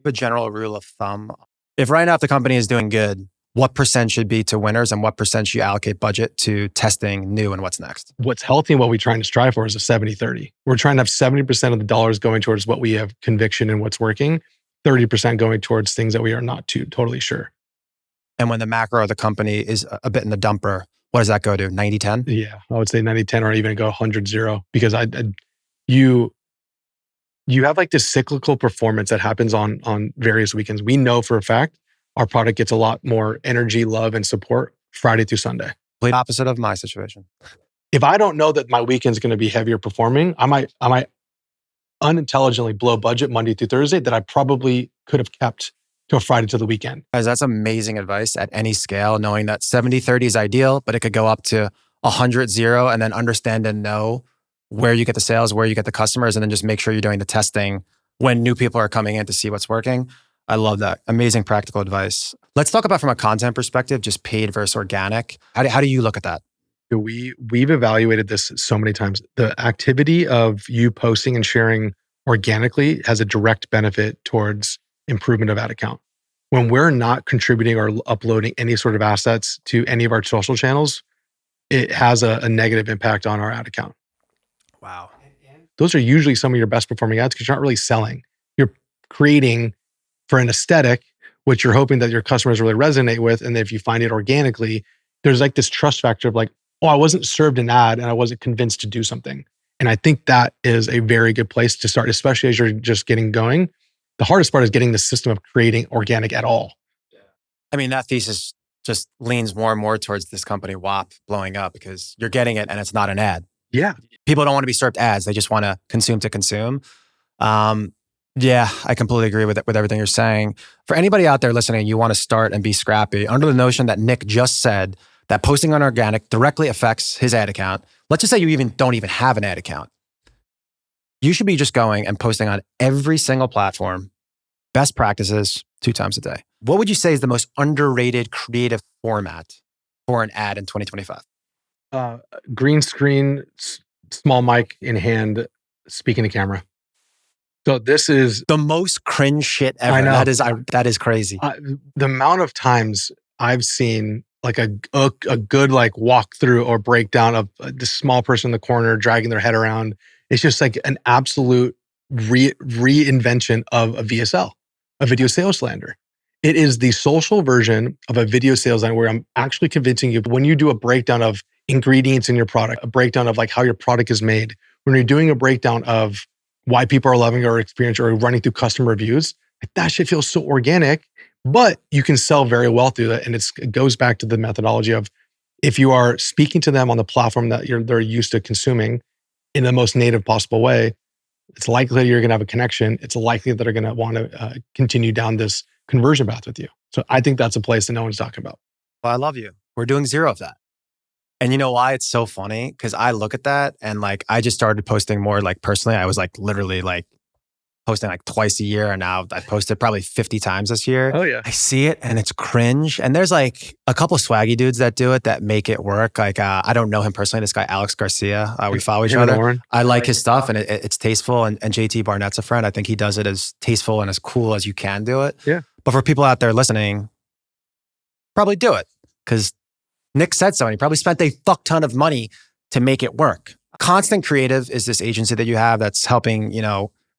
A general rule of thumb, if right now if the company is doing good, what % should be to winners and what % should you allocate budget to testing new and what's next? What's healthy and what we're trying to strive for is a 70-30. We're trying to have 70% of the dollars going towards what we have conviction in what's working, 30% going towards things that we are not totally sure. And when the macro of the company is a bit in the dumper, what does that go to? 90-10? Yeah, I would say 90-10 or even go 100-0 because you have like this cyclical performance that happens on various weekends. We know for a fact our product gets a lot more energy, love, and support Friday through Sunday. Complete opposite of my situation. If I don't know that my weekend's going to be heavier performing, I might unintelligently blow budget Monday through Thursday that I probably could have kept till Friday to the weekend. Guys, that's amazing advice at any scale, knowing that 70-30 is ideal, but it could go up to 100-0, and then understand and know where you get the sales, where you get the customers, and then just make sure you're doing the testing when new people are coming in to see what's working. I love that. Amazing practical advice. Let's talk about from a content perspective, just paid versus organic. How do you look at that? We've evaluated this so many times. The activity of you posting and sharing organically has a direct benefit towards improvement of ad account. When we're not contributing or uploading any sort of assets to any of our social channels, it has a negative impact on our ad account. Wow. Those are usually some of your best performing ads because you're not really selling. You're creating for an aesthetic, which you're hoping that your customers really resonate with. And if you find it organically, there's like this trust factor of like, oh, I wasn't served an ad and I wasn't convinced to do something. And I think that is a very good place to start, especially as you're just getting going. The hardest part is getting the system of creating organic at all. I mean, that thesis just leans more and more towards this company, WAP, blowing up because you're getting it and it's not an ad. Yeah. People don't want to be served ads. They just want to consume to consume. Yeah, I completely agree with everything you're saying. For anybody out there listening, you want to start and be scrappy under the notion that Nick just said that posting on organic directly affects his ad account. Let's just say you don't even have an ad account. You should be just going and posting on every single platform, best practices 2 times a day. What would you say is the most underrated creative format for an ad in 2025? Green screen, small mic in hand, speaking to camera. So this is the most cringe shit ever. I know. That is crazy. The amount of times I've seen like a good like walkthrough or breakdown of this small person in the corner dragging their head around. It's just like an absolute reinvention of a VSL, a video sales lander. It is the social version of a video sales line where I'm actually convincing you when you do a breakdown of ingredients in your product, a breakdown of like how your product is made, when you're doing a breakdown of why people are loving our experience or running through customer reviews, like that shit feels so organic, but you can sell very well through that. And it goes back to the methodology of if you are speaking to them on the platform that they're used to consuming in the most native possible way, it's likely you're going to have a connection. It's likely that they're going to want to continue down this conversion path with you. So I think that's a place that no one's talking about. Well, I love you. We're doing 0 of that. And you know why it's so funny? Because I look at that and like, I just started posting more like personally. I was like literally like posting like twice a year. And now I posted probably 50 times this year. Oh yeah. I see it and it's cringe. And there's like a couple of swaggy dudes that do it that make it work. Like I don't know him personally. This guy, Alex Garcia, we follow each other. I like his stuff and it's tasteful. And JT Barnett's a friend. I think he does it as tasteful and as cool as you can do it. Yeah. But for people out there listening, probably do it because Nick said so, and he probably spent a fuck ton of money to make it work. Konstant Kreative is this agency that you have that's helping,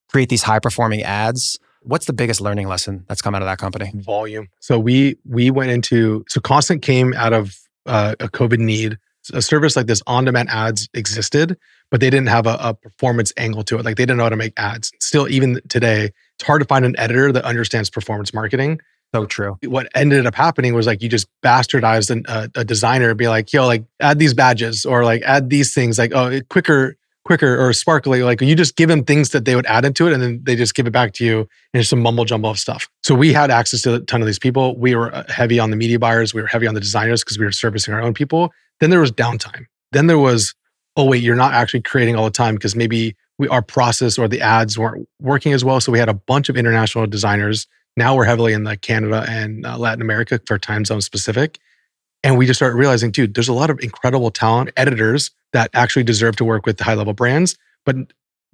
create these high performing ads. What's the biggest learning lesson that's come out of that company? Volume. So we went into, Konstant came out of a COVID need. A service like this, on-demand ads existed, but they didn't have a performance angle to it. Like they didn't know how to make ads. Still, even today, it's hard to find an editor that understands performance marketing. So true. What ended up happening was like you just bastardized a designer, be like, yo, like add these badges or like add these things, like quicker or sparkly. Like you just give them things that they would add into it, and then they just give it back to you, and it's some mumble jumble of stuff. So we had access to a ton of these people. We were heavy on the media buyers. We were heavy on the designers because we were servicing our own people. Then there was downtime. Then there was, oh wait, you're not actually creating all the time because maybe our process or the ads weren't working as well. So we had a bunch of international designers. Now we're heavily in Canada and Latin America for time zone specific. And we just started realizing, dude, there's a lot of incredible talent, editors that actually deserve to work with high level brands, but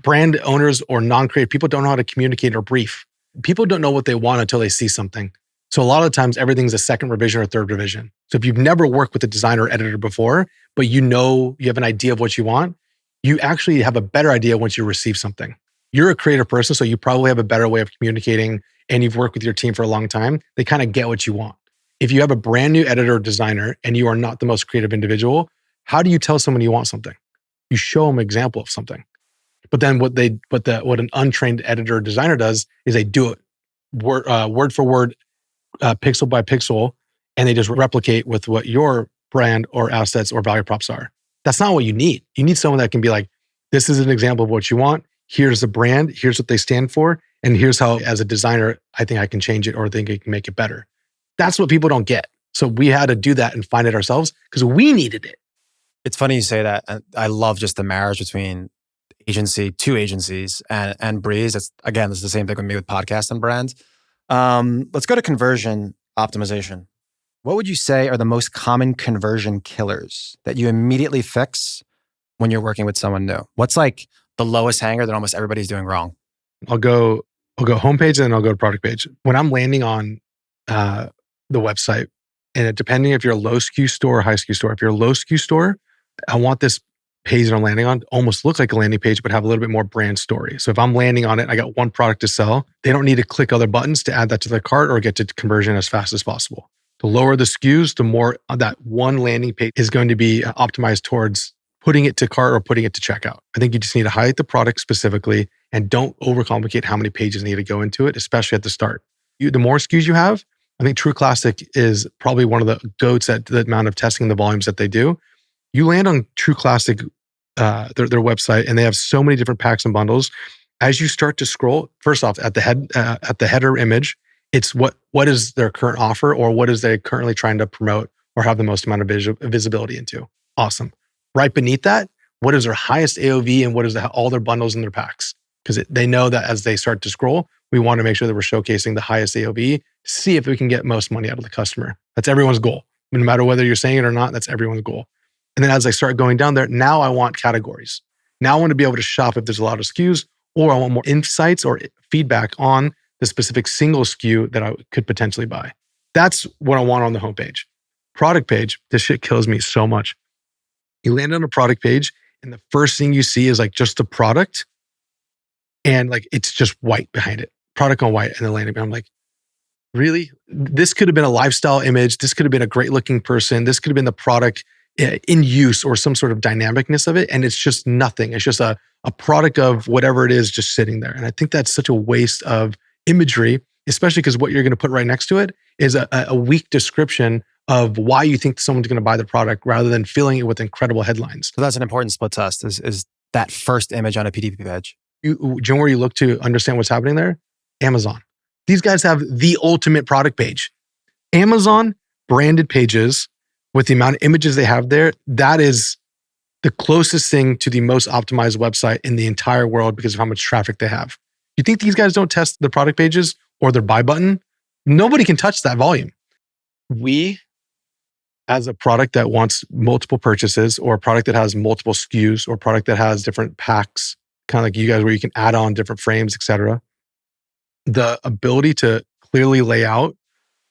brand owners or non-creative people don't know how to communicate or brief. People don't know what they want until they see something. So a lot of times everything's a second revision or third revision. So if you've never worked with a designer or editor before, but you have an idea of what you want, you actually have a better idea once you receive something. You're a creative person, so you probably have a better way of communicating, and you've worked with your team for a long time. They kind of get what you want. If you have a brand new editor or designer and you are not the most creative individual, how do you tell someone you want something? You show them an example of something. But then what an untrained editor or designer does is they do it word for word, pixel by pixel, and they just replicate with what your brand or assets or value props are. That's not what you need. You need someone that can be like, this is an example of what you want. Here's the brand. Here's what they stand for. And here's how, as a designer, I think I can change it or think I can make it better. That's what people don't get. So we had to do that and find it ourselves because we needed it. It's funny you say that. And I love just the marriage between two agencies and Brez. That's again, this is the same thing with me with podcast and brand. Let's go to conversion optimization. What would you say are the most common conversion killers that you immediately fix when you're working with someone new? What's like the lowest hanger that almost everybody's doing wrong? I'll go homepage and then I'll go to product page. When I'm landing on the website, and depending if you're a low SKU store or high SKU store, if you're a low SKU store, I want this page that I'm landing on almost look like a landing page, but have a little bit more brand story. So if I'm landing on it, I got one product to sell, they don't need to click other buttons to add that to their cart or get to conversion as fast as possible. The lower the SKUs, the more that one landing page is going to be optimized towards putting it to cart or putting it to checkout. I think you just need to highlight the product specifically and don't overcomplicate how many pages need to go into it, especially at the start. The more SKUs you have, I think True Classic is probably one of the goats at the amount of testing the volumes that they do. You land on True Classic, their website, and they have so many different packs and bundles. As you start to scroll, first off, at the header image, it's what is their current offer or what is they currently trying to promote or have the most amount of visibility into. Awesome. Right beneath that, what is their highest AOV and what is all their bundles and their packs? Because they know that as they start to scroll, we want to make sure that we're showcasing the highest AOV to see if we can get most money out of the customer. That's everyone's goal. No matter whether you're saying it or not, that's everyone's goal. And then as I start going down there, now I want categories. Now I want to be able to shop if there's a lot of SKUs, or I want more insights or feedback on the specific single SKU that I could potentially buy. That's what I want on the homepage. Product page, this shit kills me so much. You land on a product page and the first thing you see is like just the product and like it's just white behind it. Product on white and the landing page. I'm like, really? This could have been a lifestyle image. This could have been a great looking person. This could have been the product in use or some sort of dynamicness of it. And it's just nothing. It's just a product of whatever it is just sitting there. And I think that's such a waste of imagery, especially because what you're going to put right next to it is a weak description of why you think someone's going to buy the product rather than filling it with incredible headlines. So that's an important split test is that first image on a PDP page. Do you know where you look to understand what's happening there? Amazon. These guys have the ultimate product page. Amazon branded pages with the amount of images they have there, that is the closest thing to the most optimized website in the entire world because of how much traffic they have. You think these guys don't test the product pages or their buy button? Nobody can touch that volume. We, as a product that wants multiple purchases or a product that has multiple SKUs or a product that has different packs, kind of like you guys where you can add on different frames, et cetera, the ability to clearly lay out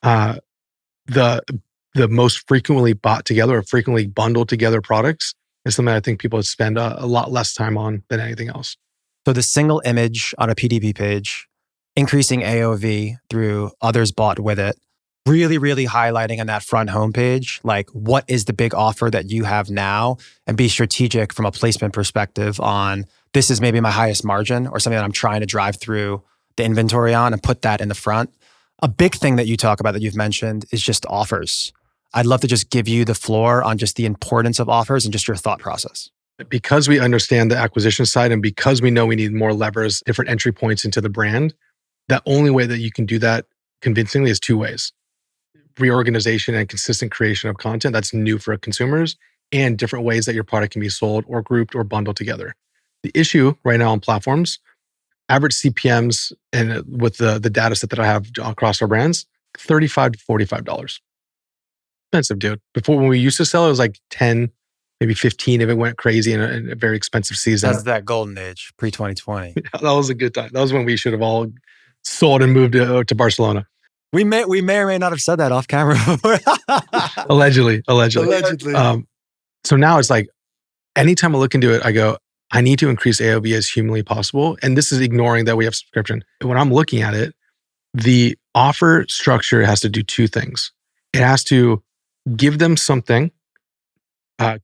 the most frequently bought together or frequently bundled together products is something I think people spend a lot less time on than anything else. So the single image on a PDP page, increasing AOV through others bought with it, really, really highlighting on that front homepage, like what is the big offer that you have now, and be strategic from a placement perspective on this is maybe my highest margin or something that I'm trying to drive through the inventory on and put that in the front. A big thing that you talk about that you've mentioned is just offers. I'd love to just give you the floor on just the importance of offers and just your thought process. Because we understand the acquisition side and because we know we need more levers, different entry points into the brand, the only way that you can do that convincingly is two ways. Reorganization and consistent creation of content that's new for consumers and different ways that your product can be sold or grouped or bundled together. The issue right now on platforms, average CPMs and with the data set that I have across our brands, $35 to $45. Expensive, dude. Before, when we used to sell, it was like 10, maybe 15 if it went crazy in a very expensive season. That's that golden age, pre-2020. That was a good time. That was when we should have all sold and moved to Barcelona. We may or may not have said that off camera before. Allegedly. So now it's like, anytime I look into it, I go, I need to increase AOV as humanly possible. And this is ignoring that we have subscription. When I'm looking at it, the offer structure has to do two things. It has to give them something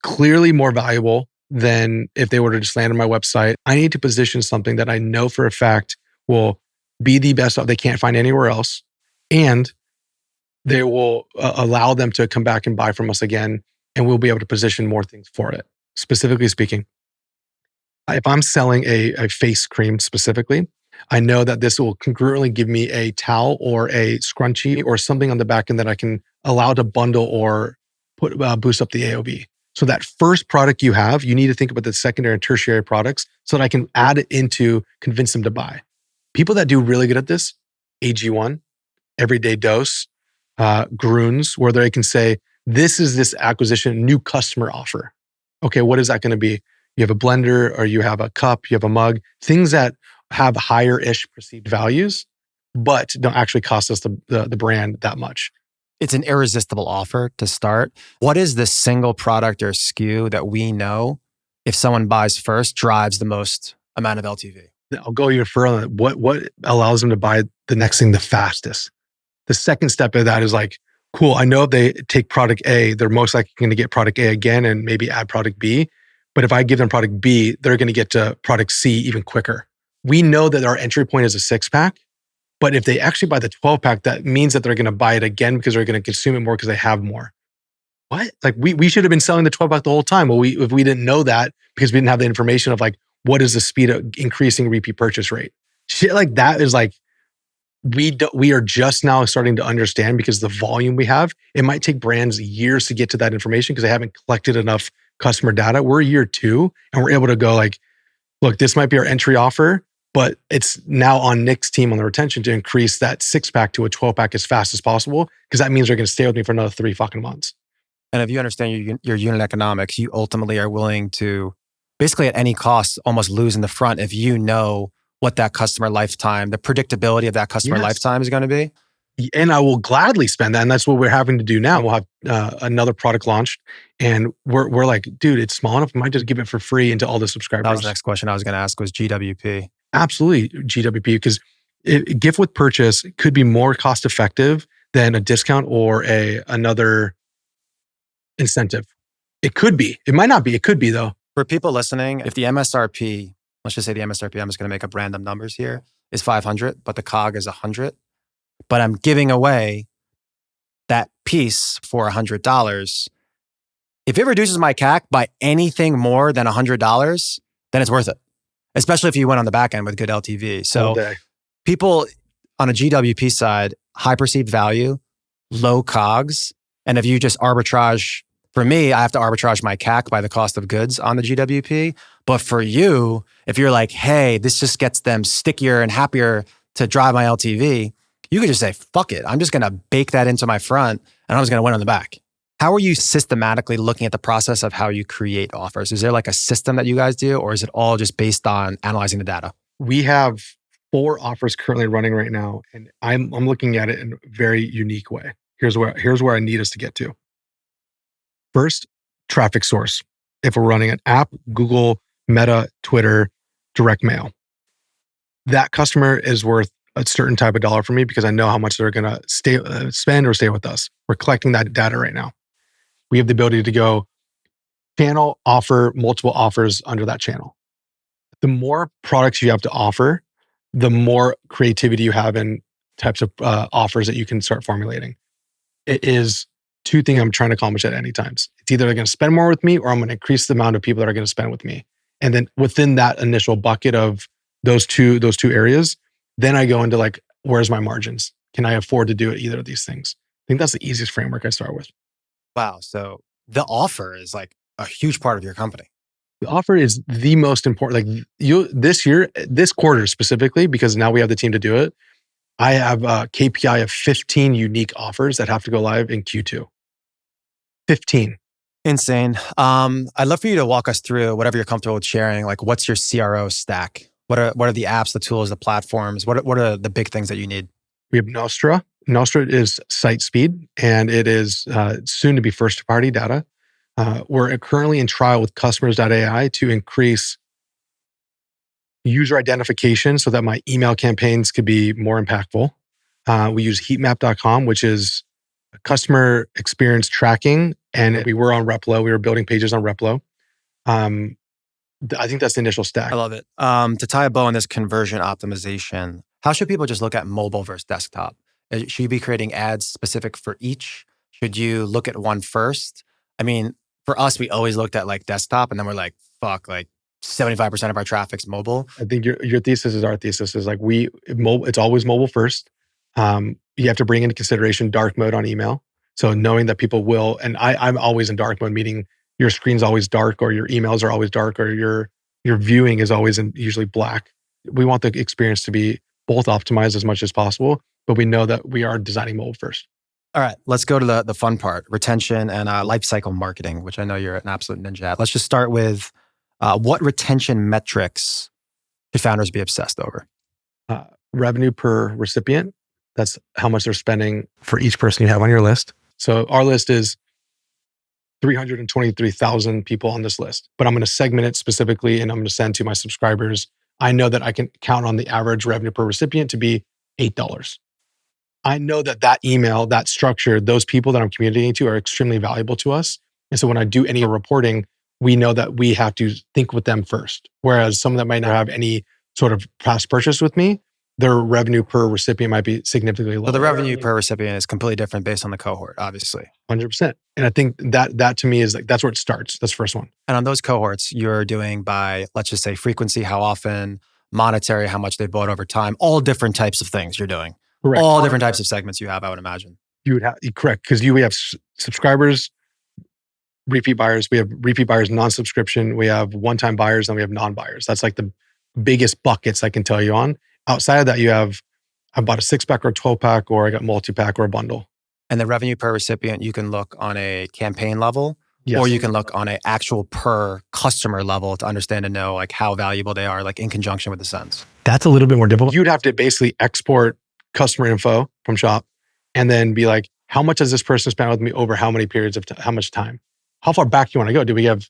clearly more valuable than if they were to just land on my website. I need to position something that I know for a fact will be the best they can't find anywhere else. And they will allow them to come back and buy from us again. And we'll be able to position more things for it. Specifically speaking, if I'm selling a face cream specifically, I know that this will congruently give me a towel or a scrunchie or something on the back end that I can allow to bundle or boost up the AOV. So that first product you have, you need to think about the secondary and tertiary products so that I can add it into, convince them to buy. People that do really good at this, AG1, Everyday Dose, Groons, where they can say, this is this acquisition, new customer offer. Okay, what is that going to be? You have a blender or you have a cup, you have a mug, things that have higher-ish perceived values, but don't actually cost us the brand that much. It's an irresistible offer to start. What is the single product or SKU that we know if someone buys first drives the most amount of LTV? I'll go even further. What allows them to buy the next thing the fastest? The second step of that is like, cool, I know if they take product A, they're most likely going to get product A again and maybe add product B. But if I give them product B, they're going to get to product C even quicker. We know that our entry point is a 6-pack. But if they actually buy the 12-pack, that means that they're going to buy it again because they're going to consume it more because they have more. What? Like we should have been selling the 12-pack the whole time. Well, if we didn't know that because we didn't have the information of like, what is the speed of increasing repeat purchase rate? Shit like that is like, we are just now starting to understand because the volume we have, it might take brands years to get to that information because they haven't collected enough customer data. We're year 2 and we're able to go like, look, this might be our entry offer, but it's now on Nick's team on the retention to increase that 6-pack to a 12-pack as fast as possible because that means they're going to stay with me for another 3 fucking months. And if you understand your unit economics, you ultimately are willing to basically at any cost almost lose in the front if you know what that customer lifetime, the predictability of that customer lifetime is going to be. And I will gladly spend that. And that's what we're having to do now. We'll have another product launched and we're like, dude, it's small enough. We might just give it for free into all the subscribers. That was the next question I was going to ask was GWP. Absolutely GWP, because gift with purchase could be more cost effective than a discount or another incentive. It could be. It might not be. It could be though. For people listening, if the MSRP, let's just say the MSRP, I'm just going to make up random numbers here, is 500, but the COG is 100. But I'm giving away that piece for $100. If it reduces my CAC by anything more than $100, then it's worth it. Especially if you went on the back end with good LTV. So people on a GWP side, high perceived value, low COGS. And if you just arbitrage, for me, I have to arbitrage my CAC by the cost of goods on the GWP. But for you, if you're like, hey, this just gets them stickier and happier to drive my LTV, you could just say, fuck it. I'm just going to bake that into my front and I'm just going to win on the back. How are you systematically looking at the process of how you create offers? Is there like a system that you guys do, or is it all just based on analyzing the data? We have 4 offers currently running right now, and I'm looking at it in a very unique way. Here's where I need us to get to. First, traffic source. If we're running an app, Google, Meta, Twitter, direct mail, that customer is worth a certain type of dollar for me because I know how much they're going to spend or stay with us. We're collecting that data right now. We have the ability to go channel, offer multiple offers under that channel. The more products you have to offer, the more creativity you have in types of offers that you can start formulating. It is 2 things I'm trying to accomplish at any times. It's either they're going to spend more with me or I'm going to increase the amount of people that are going to spend with me. And then within that initial bucket of those two areas, then I go into like, where's my margins? Can I afford to do either of these things? I think that's the easiest framework I start with. Wow. So the offer is like a huge part of your company. The offer is the most important. Like this quarter specifically, because now we have the team to do it. I have a KPI of 15 unique offers that have to go live in Q2. 15. Insane. I'd love for you to walk us through whatever you're comfortable with sharing. Like, what's your CRO stack? What are the apps, the tools, the platforms? What are the big things that you need? We have Nostra. Nostra is site speed, and it is soon to be first-party data. We're currently in trial with customers.ai to increase user identification so that my email campaigns could be more impactful. We use heatmap.com, which is customer experience tracking, and we were on Replo. We were building pages on Replo. Um, I think that's the initial stack. I love it. To tie a bow on this conversion optimization, how should people just look at mobile versus desktop? Should you be creating ads specific for each? Should you look at one first? I mean, for us, we always looked at like desktop and then we're like, fuck, like 75% of our traffic's mobile. I think your thesis is our thesis is like it's always mobile first. You have to bring into consideration dark mode on email. So knowing that people will, and I'm always in dark mode, meaning your screen's always dark or your emails are always dark or your viewing is always usually black. We want the experience to be both optimized as much as possible, but we know that we are designing mobile first. All right, let's go to the fun part, retention and lifecycle marketing, which I know you're an absolute ninja at. Let's just start with what retention metrics should founders be obsessed over? Revenue per recipient. That's how much they're spending for each person you have on your list. So our list is 323,000 people on this list, but I'm going to segment it specifically and I'm going to send to my subscribers. I know that I can count on the average revenue per recipient to be $8. I know that email, that structure, those people that I'm communicating to are extremely valuable to us. And so when I do any reporting, we know that we have to think with them first. Whereas someone that might not have any sort of past purchase with me, their revenue per recipient might be significantly lower. So the revenue per recipient is completely different based on the cohort, obviously. 100%. And I think that to me is like, that's where it starts. That's the first one. And on those cohorts, you're doing by, let's just say frequency, how often, monetary, how much they bought over time, all different types of things you're doing. Correct. All different types of segments you have, I would imagine. You would have, correct. Because we have subscribers, repeat buyers. We have repeat buyers, non-subscription. We have one-time buyers and we have non-buyers. That's like the biggest buckets I can tell you on. Outside of that, you have, I bought a 6-pack or a 12-pack, or I got multi-pack or a bundle. And the revenue per recipient, you can look on a campaign level, yes, or you can look on an actual per customer level to understand and know like how valuable they are, like in conjunction with the sends. That's a little bit more difficult. You'd have to basically export customer info from Shop and then be like, how much has this person spent with me over how many periods of how much time? How far back do you want to go? Do we have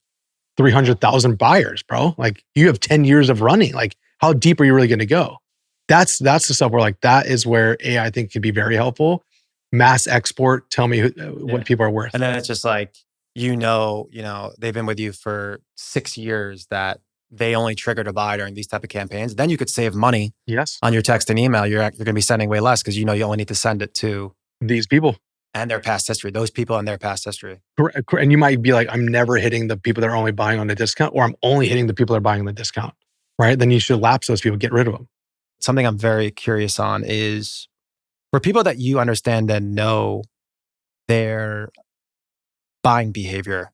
300,000 buyers, bro? Like you have 10 years of running. Like how deep are you really going to go? That's the stuff where like, that is where AI I think could be very helpful. Mass export, tell me what people are worth. And then it's just like, you know, they've been with you for 6 years that they only trigger to buy during these type of campaigns. Then you could save money on your text and email. You're going to be sending way less because you know you only need to send it to these people and their past history, those people and their past history. And you might be like, I'm never hitting the people that are only buying on the discount, or I'm only hitting the people that are buying on the discount, right? Then you should lapse those people, get rid of them. Something I'm very curious on is for people that you understand and know their buying behavior,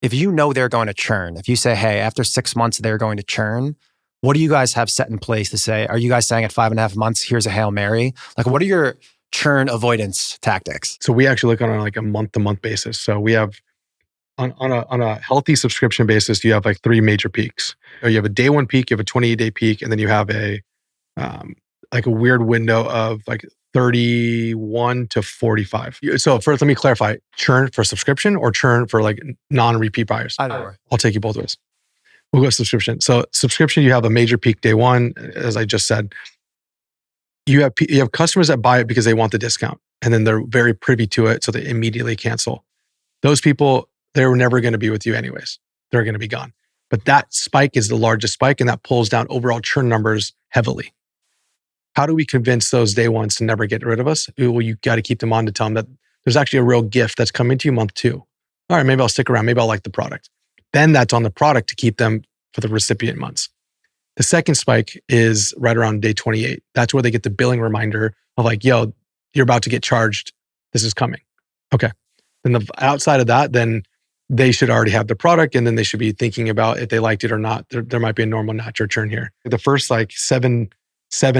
if you know they're going to churn, if you say, hey, after 6 months, they're going to churn, what do you guys have set in place to say, are you guys saying at 5.5 months, here's a Hail Mary? Like, what are your churn avoidance tactics? So we actually look on like a month-to-month basis. So we have on a healthy subscription basis, you have like 3 major peaks. You have a day 1 peak, you have a 28-day peak, and then you have a like a weird window of like 31 to 45. So first, let me clarify, churn for subscription or churn for like non-repeat buyers? Either way. I'll take you both ways. We'll go subscription. So subscription, you have a major peak day 1, as I just said. You have customers that buy it because they want the discount and then they're very privy to it. So they immediately cancel. Those people, they're never going to be with you anyways. They're going to be gone. But that spike is the largest spike and that pulls down overall churn numbers heavily. How do we convince those day ones to never get rid of us? Well, you got to keep them on to tell them that there's actually a real gift that's coming to you month 2. All right, maybe I'll stick around. Maybe I'll like the product. Then that's on the product to keep them for the recipient months. The second spike is right around day 28. That's where they get the billing reminder of like, yo, you're about to get charged. This is coming. Okay. Then outside of that, then they should already have the product and then they should be thinking about if they liked it or not. There might be a normal natural churn here. The first like 7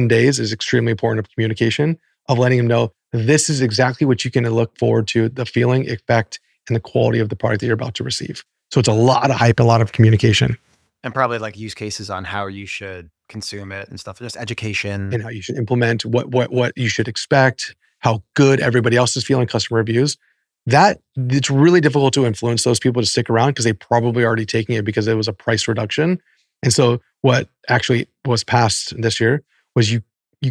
days is extremely important of communication, of letting them know this is exactly what you can look forward to, the feeling, effect, and the quality of the product that you're about to receive. So it's a lot of hype, a lot of communication. And probably like use cases on how you should consume it and stuff, just education. And how you should implement, what you should expect, how good everybody else is feeling, customer reviews. That it's really difficult to influence those people to stick around because they probably already taking it because it was a price reduction. And so what actually was passed this year was you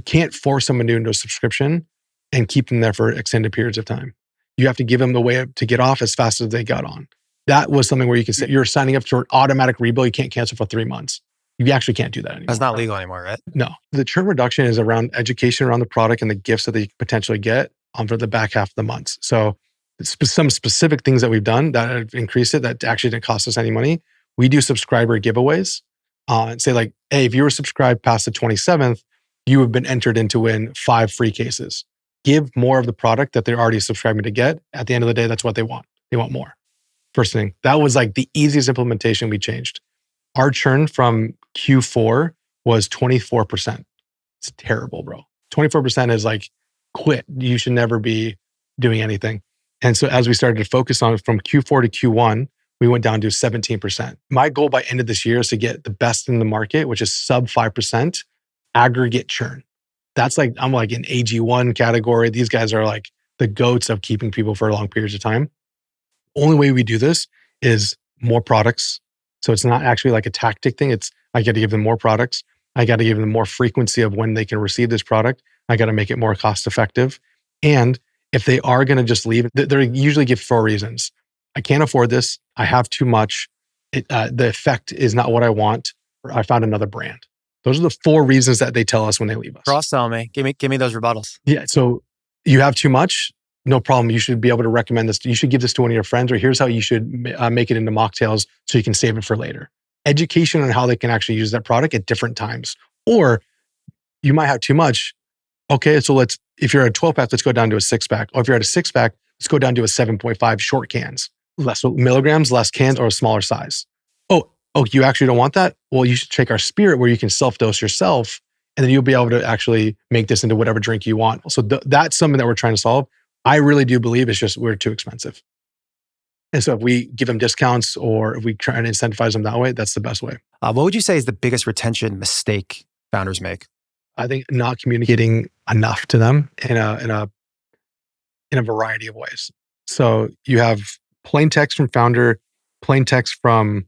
can't force someone into a subscription and keep them there for extended periods of time. you have to give them the way to get off as fast as they got on. That was something where you can say you're signing up for an automatic rebill. You can't cancel for 3 months. You actually can't do that anymore. That's not legal anymore, right? No. The churn reduction is around education around the product and the gifts that they potentially get for the back half of the months. So some specific things that we've done that have increased it that actually didn't cost us any money. We do subscriber giveaways and say like, hey, if you were subscribed past the 27th, you have been entered in to win 5 free cases. Give more of the product that they're already subscribing to get. At the end of the day, that's what they want. They want more. First thing. That was like the easiest implementation we changed. Our churn from Q4 was 24%. It's terrible, bro. 24% is like quit. You should never be doing anything. And so as we started to focus on it from Q4 to Q1, we went down to 17%. My goal by end of this year is to get the best in the market, which is sub 5% aggregate churn. That's like, I'm like in AG1 category. These guys are like the goats of keeping people for long periods of time. Only way we do this is more products. So it's not actually like a tactic thing. It's, I got to give them more products. I got to give them more frequency of when they can receive this product. I got to make it more cost effective. And if they are going to just leave, they usually give 4 reasons. I can't afford this. I have too much. The effect is not what I want. Or I found another brand. Those are the 4 reasons that they tell us when they leave us. Cross-sell me. Give me those rebuttals. Yeah. So you have too much. No problem. You should be able to recommend this. You should give this to one of your friends, or here's how you should make it into mocktails so you can save it for later. Education on how they can actually use that product at different times. Or you might have too much. Okay, so if you're at a 12-pack, let's go down to a 6-pack. Or if you're at a 6-pack, let's go down to a 7.5 short cans. Less milligrams, less cans, or a smaller size. Oh, you actually don't want that? Well, you should take our Spirit where you can self-dose yourself, and then you'll be able to actually make this into whatever drink you want. So that's something that we're trying to solve. I really do believe it's just we're too expensive. And so if we give them discounts or if we try and incentivize them that way, that's the best way. What would you say is the biggest retention mistake founders make? I think not communicating enough to them in a variety of ways. So you have plain text from founder, plain text from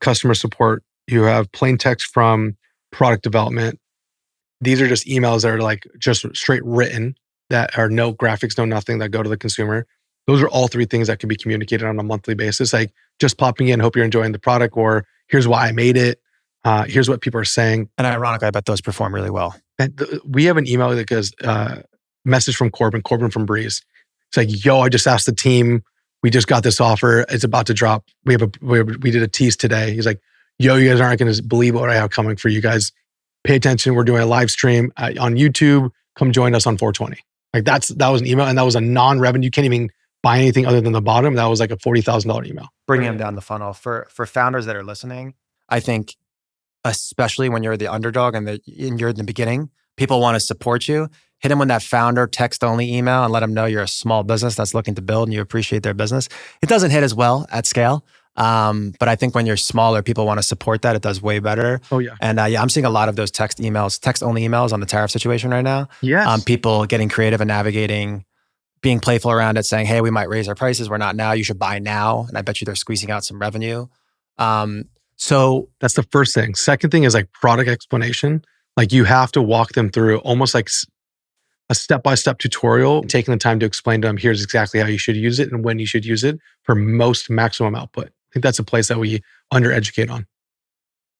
customer support. You have plain text from product development. These are just emails that are like just straight written that are no graphics, no nothing that go to the consumer. Those are all 3 things that can be communicated on a monthly basis. Like just popping in, hope you're enjoying the product, or here's why I made it. Here's what people are saying. And ironically, I bet those perform really well. And we have an email that goes, message from Corbin from Brez. It's like, yo, I just asked the team. We just got this offer. It's about to drop. We did a tease today. He's like, yo, you guys aren't going to believe what I have coming for you guys. Pay attention. We're doing a live stream on YouTube. Come join us on 420. Like that was an email, and that was a non-revenue. You can't even buy anything other than the bottom. That was like a $40,000 email. Bringing them down the funnel. For founders that are listening, I think, especially when you're the underdog and you're in the beginning, people want to support you. Hit them with that founder text-only email and let them know you're a small business that's looking to build and you appreciate their business. It doesn't hit as well at scale. But I think when you're smaller, people want to support that. It does way better. Oh, yeah. And I'm seeing a lot of those text-only emails on the tariff situation right now. Yes. People getting creative and navigating, being playful around it, saying, hey, we might raise our prices. We're not now. You should buy now. And I bet you they're squeezing out some revenue. So that's the first thing. Second thing is like product explanation. Like you have to walk them through almost like a step-by-step tutorial, taking the time to explain to them, here's exactly how you should use it and when you should use it for most maximum output. I think that's a place that we undereducate on.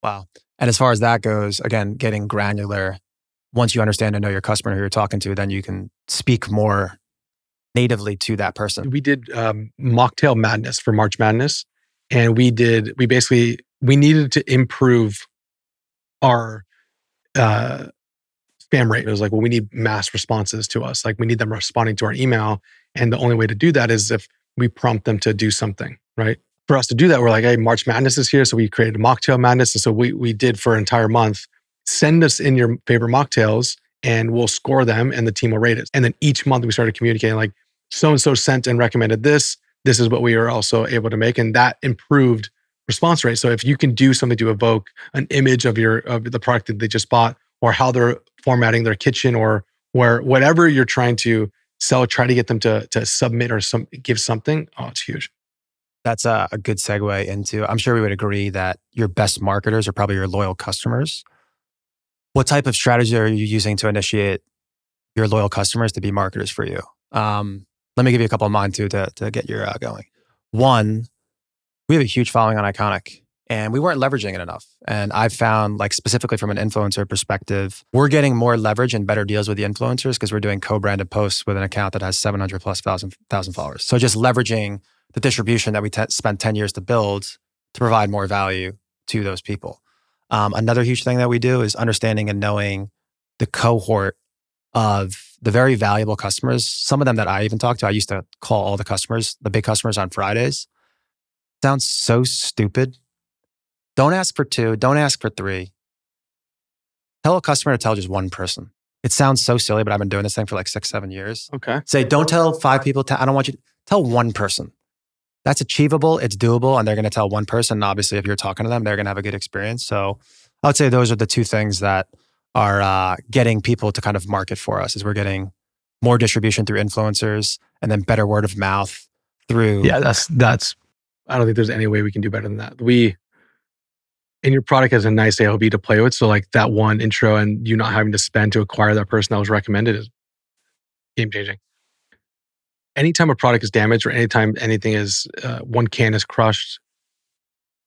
Wow. And as far as that goes, again, getting granular, once you understand and know your customer who you're talking to, then you can speak more natively to that person. We did mocktail madness for March Madness. And we needed to improve our spam rate. It was like, well, we need mass responses to us. Like we need them responding to our email. And the only way to do that is if we prompt them to do something, right? For us to do that, we're like, hey, March Madness is here. So we created mocktail madness. And so we did for an entire month, send us in your favorite mocktails and we'll score them and the team will rate it. And then each month we started communicating like, so-and-so sent and recommended this. This is what we were also able to make. And that improved response rate. So if you can do something to evoke an image of the product that they just bought, or how they're formatting their kitchen, or whatever you're trying to sell, try to get them to submit or give something. Oh, it's huge. That's a good segue into, I'm sure we would agree that your best marketers are probably your loyal customers. What type of strategy are you using to initiate your loyal customers to be marketers for you? Let me give you a couple of mine too to get your going. One, we have a huge following on Iconic and we weren't leveraging it enough. And I've found, like, specifically from an influencer perspective, we're getting more leverage and better deals with the influencers because we're doing co-branded posts with an account that has 700 plus thousand followers. So just leveraging the distribution that we spent 10 years to build to provide more value to those people. Another huge thing that we do is understanding and knowing the cohort of the very valuable customers. Some of them that I even talk to, I used to call all the customers, the big customers, on Fridays. Sounds so stupid. Don't ask for 2. Don't ask for 3. Tell a customer to tell just one person. It sounds so silly, but I've been doing this thing for like 6, 7 years. Okay. Say, don't tell 5 people. I don't want you to tell one person. That's achievable. It's doable. And they're going to tell one person. And obviously, if you're talking to them, they're going to have a good experience. So I would say those are the 2 things that are getting people to kind of market for us. Is we're getting more distribution through influencers and then better word of mouth through. Yeah, that's. I don't think there's any way we can do better than that. And your product has a nice AOV to play with. So like that one intro and you not having to spend to acquire that person that was recommended is game changing. Anytime a product is damaged or anytime anything is, one can is crushed,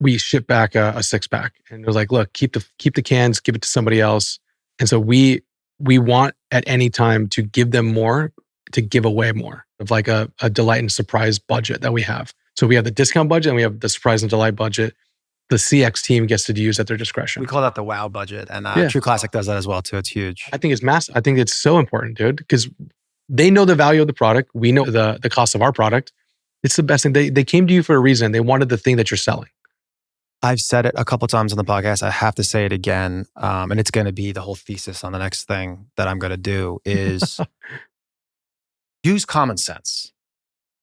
we ship back a 6-pack. And it was like, look, keep the cans, give it to somebody else. And so we want at any time to give them more, to give away more of like a delight and surprise budget that we have. So we have the discount budget and we have the surprise and delight budget. The CX team gets to use at their discretion. We call that the WOW budget. And Yeah. True Classic does that as well too. It's huge. I think it's massive. I think it's so important, dude, because they know the value of the product. We know the cost of our product. It's the best thing. They came to you for a reason. They wanted the thing that you're selling. I've said it a couple times on the podcast. I have to say it again. And it's going to be the whole thesis on the next thing that I'm going to do is use common sense.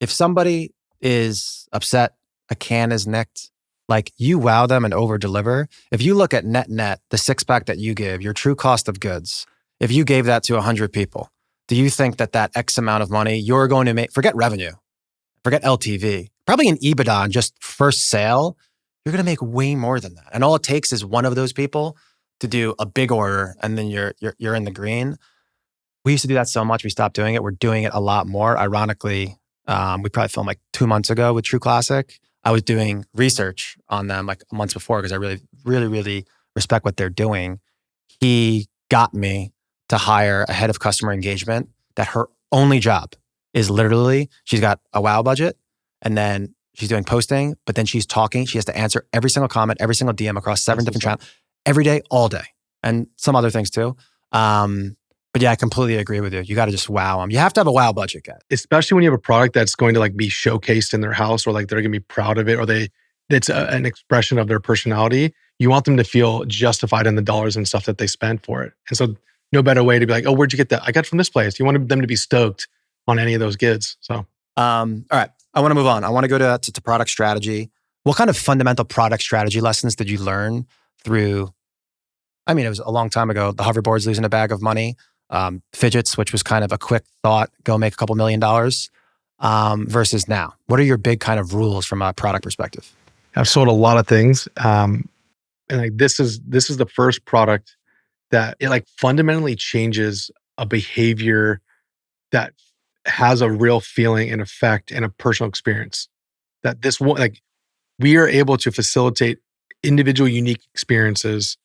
If somebody is upset, a can is nicked, like, you wow them and over deliver. If you look at net, the 6-pack that you give, your true cost of goods, if you gave that to 100 people, do you think that X amount of money you're going to make, forget revenue, forget LTV, probably an EBITDA on just first sale, you're going to make way more than that. And all it takes is one of those people to do a big order and then you're in the green. We used to do that so much, we stopped doing it. We're doing it a lot more. Ironically, we probably filmed like 2 months ago with True Classic. I was doing research on them like months before because I really respect what they're doing. He got me to hire a head of customer engagement that her only job is literally, she's got a WOW budget and then she's doing posting, but then she's talking. She has to answer every single comment, every single DM across 7 different channels, every day, all day, and some other things too. But yeah, I completely agree with you. You got to just wow them. You have to have a WOW budget, guys. Especially when you have a product that's going to like be showcased in their house or like they're going to be proud of it or it's an expression of their personality. You want them to feel justified in the dollars and stuff that they spent for it. And so no better way to be like, oh, where'd you get that? I got it from this place. You want them to be stoked on any of those goods. So, all right. I want to move on. I want to go to product strategy. What kind of fundamental product strategy lessons did you learn through, I mean, it was a long time ago, the hoverboard's losing a bag of money, fidgets, which was kind of a quick thought, go make a couple $1 million, versus now? What are your big kind of rules from a product perspective? I've sold a lot of things. And like this is the first product that it like fundamentally changes a behavior that has a real feeling and effect and a personal experience. That this one, like, we are able to facilitate individual unique experiences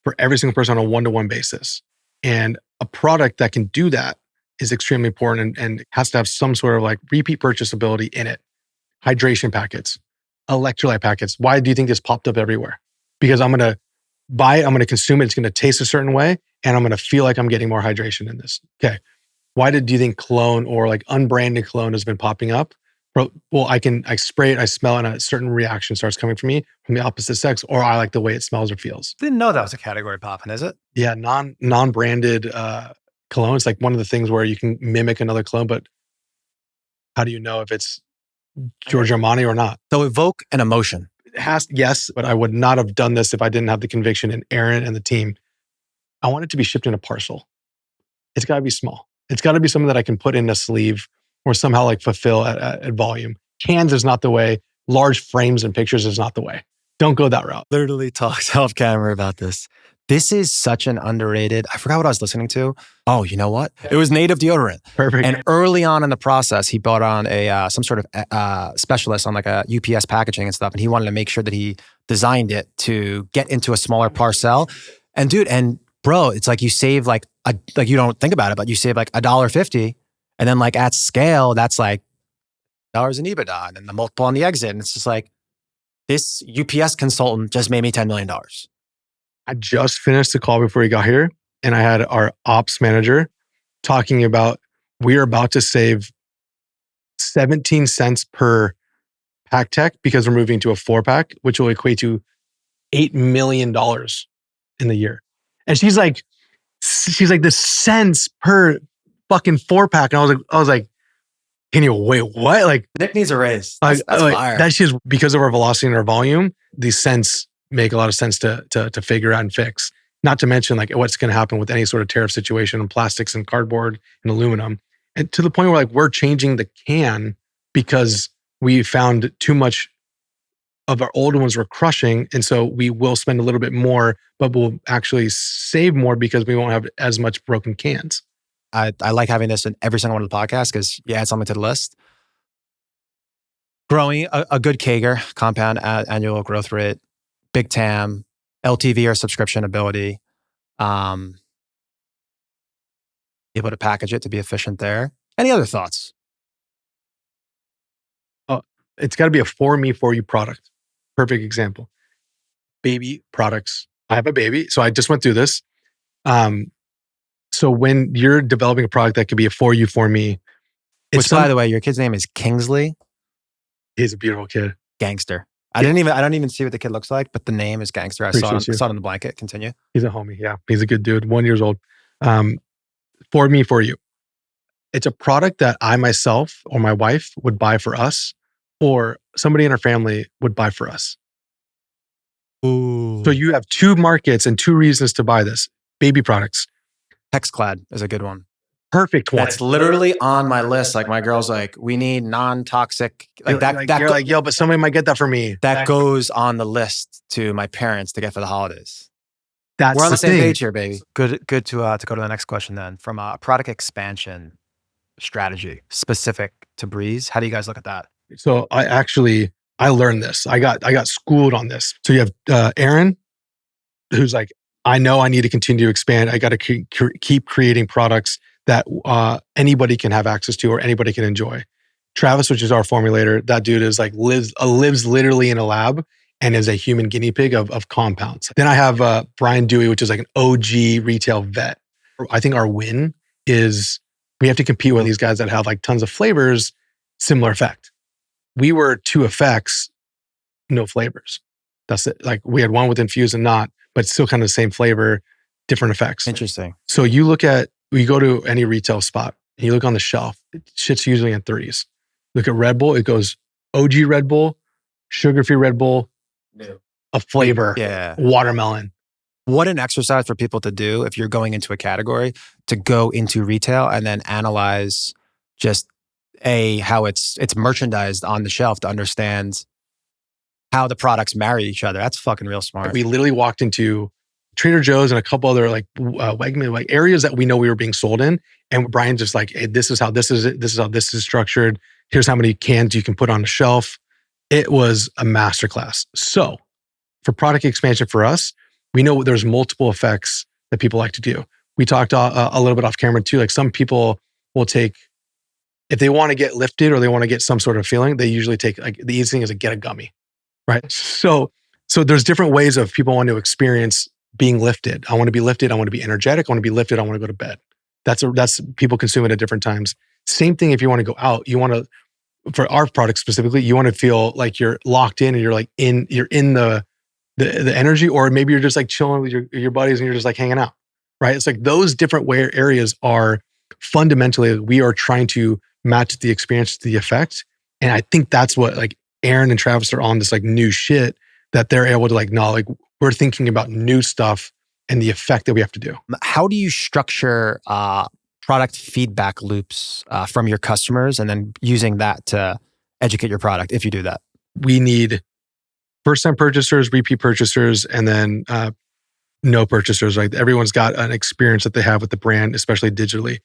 for every single person on a one-to-one basis. And a product that can do that is extremely important and has to have some sort of like repeat purchasability in it. Hydration packets, electrolyte packets. Why do you think this popped up everywhere? Because I'm going to buy it, I'm going to consume it, it's going to taste a certain way, and I'm going to feel like I'm getting more hydration in this. Okay. Why do you think cologne or like unbranded cologne has been popping up? Well, I spray it, I smell it, and a certain reaction starts coming from me from the opposite sex, or I like the way it smells or feels. Didn't know that was a category popping, is it? Yeah, non-branded cologne. It's like one of the things where you can mimic another cologne, but how do you know if it's Giorgio Armani or not? So evoke an emotion. Yes, but I would not have done this if I didn't have the conviction in Aaron and the team. I want it to be shipped in a parcel. It's got to be small. It's got to be something that I can put in a sleeve or somehow like fulfill at volume. Cans is not the way. Large frames and pictures is not the way. Don't go that route. Literally talked off camera about this. This is such an underrated, I forgot what I was listening to. Oh, you know what? It was native deodorant. Perfect. And early on in the process, he brought on some sort of specialist on like a UPS packaging and stuff. And he wanted to make sure that he designed it to get into a smaller parcel. And dude, and bro, it's like you save like you don't think about it, but you save like $1.50. And then like at scale, that's like dollars in EBITDA and then the multiple on the exit. And it's just like, this UPS consultant just made me $10 million. I just finished the call before we got here, and I had our ops manager talking about we're about to save 17 cents per pack tech because we're moving to a 4-pack, which will equate to $8 million in the year. And she's like, the cents per fucking 4-pack. And I was like, can you wait, what? Like, Nick needs a raise. That's fire. That's just because of our velocity and our volume, these cents make a lot of sense to figure out and fix. Not to mention like what's going to happen with any sort of tariff situation on plastics and cardboard and aluminum. And to the point where like we're changing the can because we found too much of our older ones were crushing. And so we will spend a little bit more, but we'll actually save more because we won't have as much broken cans. I like having this in every single one of the podcasts because you add something to the list. Growing a good CAGR, compound annual growth rate, big TAM, LTV or subscription ability, able to package it to be efficient there. Any other thoughts? It's got to be a for me, for you product. Perfect example. Baby products. I have a baby, so I just went through this. So when you're developing a product that could be a for you, for me. Which, by the way, your kid's name is Kingsley. He's a beautiful kid. Gangster. I don't even see what the kid looks like, but the name is Gangster. I saw it on the blanket. Continue. He's a homie. Yeah. He's a good dude. 1 year old. For me, for you. It's a product that I myself or my wife would buy for us, or somebody in our family would buy for us. Ooh. So you have 2 markets and 2 reasons to buy this. Baby products. Hexclad is a good one. Perfect one. That's literally on my list. Like my girl's like, we need non-toxic. Like you're like, yo, but somebody might get that for me. That goes on the list to my parents to get for the holidays. We're on the same page here, baby. Good to go to the next question then. From a product expansion strategy specific to Brez, how do you guys look at that? So I learned this. I got schooled on this. So you have Aaron, who's like, I know I need to continue to expand. I got to keep creating products that anybody can have access to or anybody can enjoy. Travis, which is our formulator, that dude is like lives literally in a lab and is a human guinea pig of compounds. Then I have Brian Dewey, which is like an OG retail vet. I think our win is we have to compete with these guys that have like tons of flavors, similar effect. We were 2 effects, no flavors. That's it. Like we had one with infused and not, but still kind of the same flavor, different effects. Interesting. So we go to any retail spot and you look on the shelf, shit's usually in 30s. Look at Red Bull, it goes OG Red Bull, sugar-free Red Bull, a flavor, watermelon. What an exercise for people to do if you're going into a category, to go into retail and then analyze just how it's merchandised on the shelf to understand how the products marry each other. That's fucking real smart. We literally walked into Trader Joe's and a couple other like Wegman, like areas that we know we were being sold in. And Brian's just like, hey, this is how this is it. This is how this is structured. Here's how many cans you can put on the shelf. It was a masterclass. So for product expansion for us, we know there's multiple effects that people like to do. We talked a little bit off camera too. Like some people will take, if they want to get lifted or they want to get some sort of feeling, they usually take like the easiest thing is to get a gummy, right? So there's different ways of people want to experience being lifted. I want to be lifted. I want to be energetic. I want to be lifted. I want to go to bed. That's people consume it at different times. Same thing if you want to go out. You want to, for our product specifically, you want to feel like you're locked in and you're in the energy, or maybe you're just like chilling with your buddies and you're just like hanging out, right? It's like those different areas are fundamentally, we are trying to match the experience to the effect. And I think that's what like Aaron and Travis are on this like new shit that they're able to like, no, like we're thinking about new stuff and the effect that we have to do. How do you structure product feedback loops from your customers and then using that to educate your product if you do that? We need first-time purchasers, repeat purchasers, and then no purchasers, right? Everyone's got an experience that they have with the brand, especially digitally.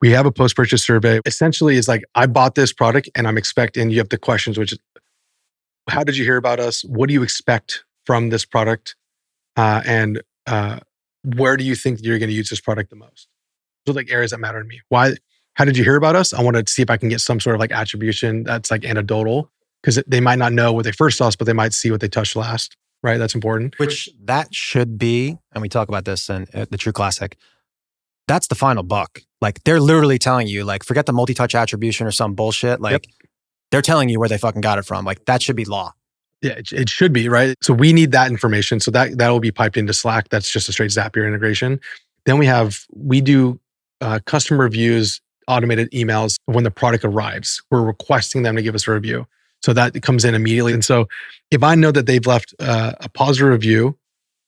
We have a post-purchase survey. Essentially, it's like, I bought this product and I'm expecting, you have the questions, which is, how did you hear about us? What do you expect from this product? And where do you think you're going to use this product the most? Those are like areas that matter to me. Why? How did you hear about us? I want to see if I can get some sort of like attribution that's like anecdotal, because they might not know what they first saw us, but they might see what they touched last, right? That's important. Which that should be, and we talk about this in the True Classic, that's the final buck. Like they're literally telling you, like, forget the multi-touch attribution or some bullshit. Like they're telling you where they fucking got it from. Like that should be law. Yeah, it should be, right? So we need that information. So that will be piped into Slack. That's just a straight Zapier integration. Then we do customer reviews, automated emails when the product arrives. We're requesting them to give us a review. So that comes in immediately. And so if I know that they've left a positive review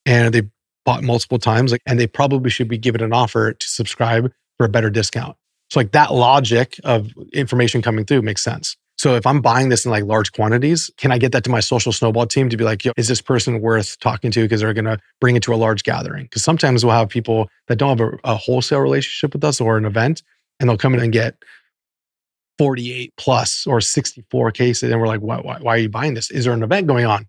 and they've bought multiple times, like, and they probably should be given an offer to subscribe for a better discount. So like that logic of information coming through makes sense. So if I'm buying this in like large quantities, can I get that to my social snowball team to be like, yo, is this person worth talking to? Because they're going to bring it to a large gathering. Because sometimes we'll have people that don't have a wholesale relationship with us or an event, and they'll come in and get 48 plus or 64 cases. And we're like, why are you buying this? Is there an event going on?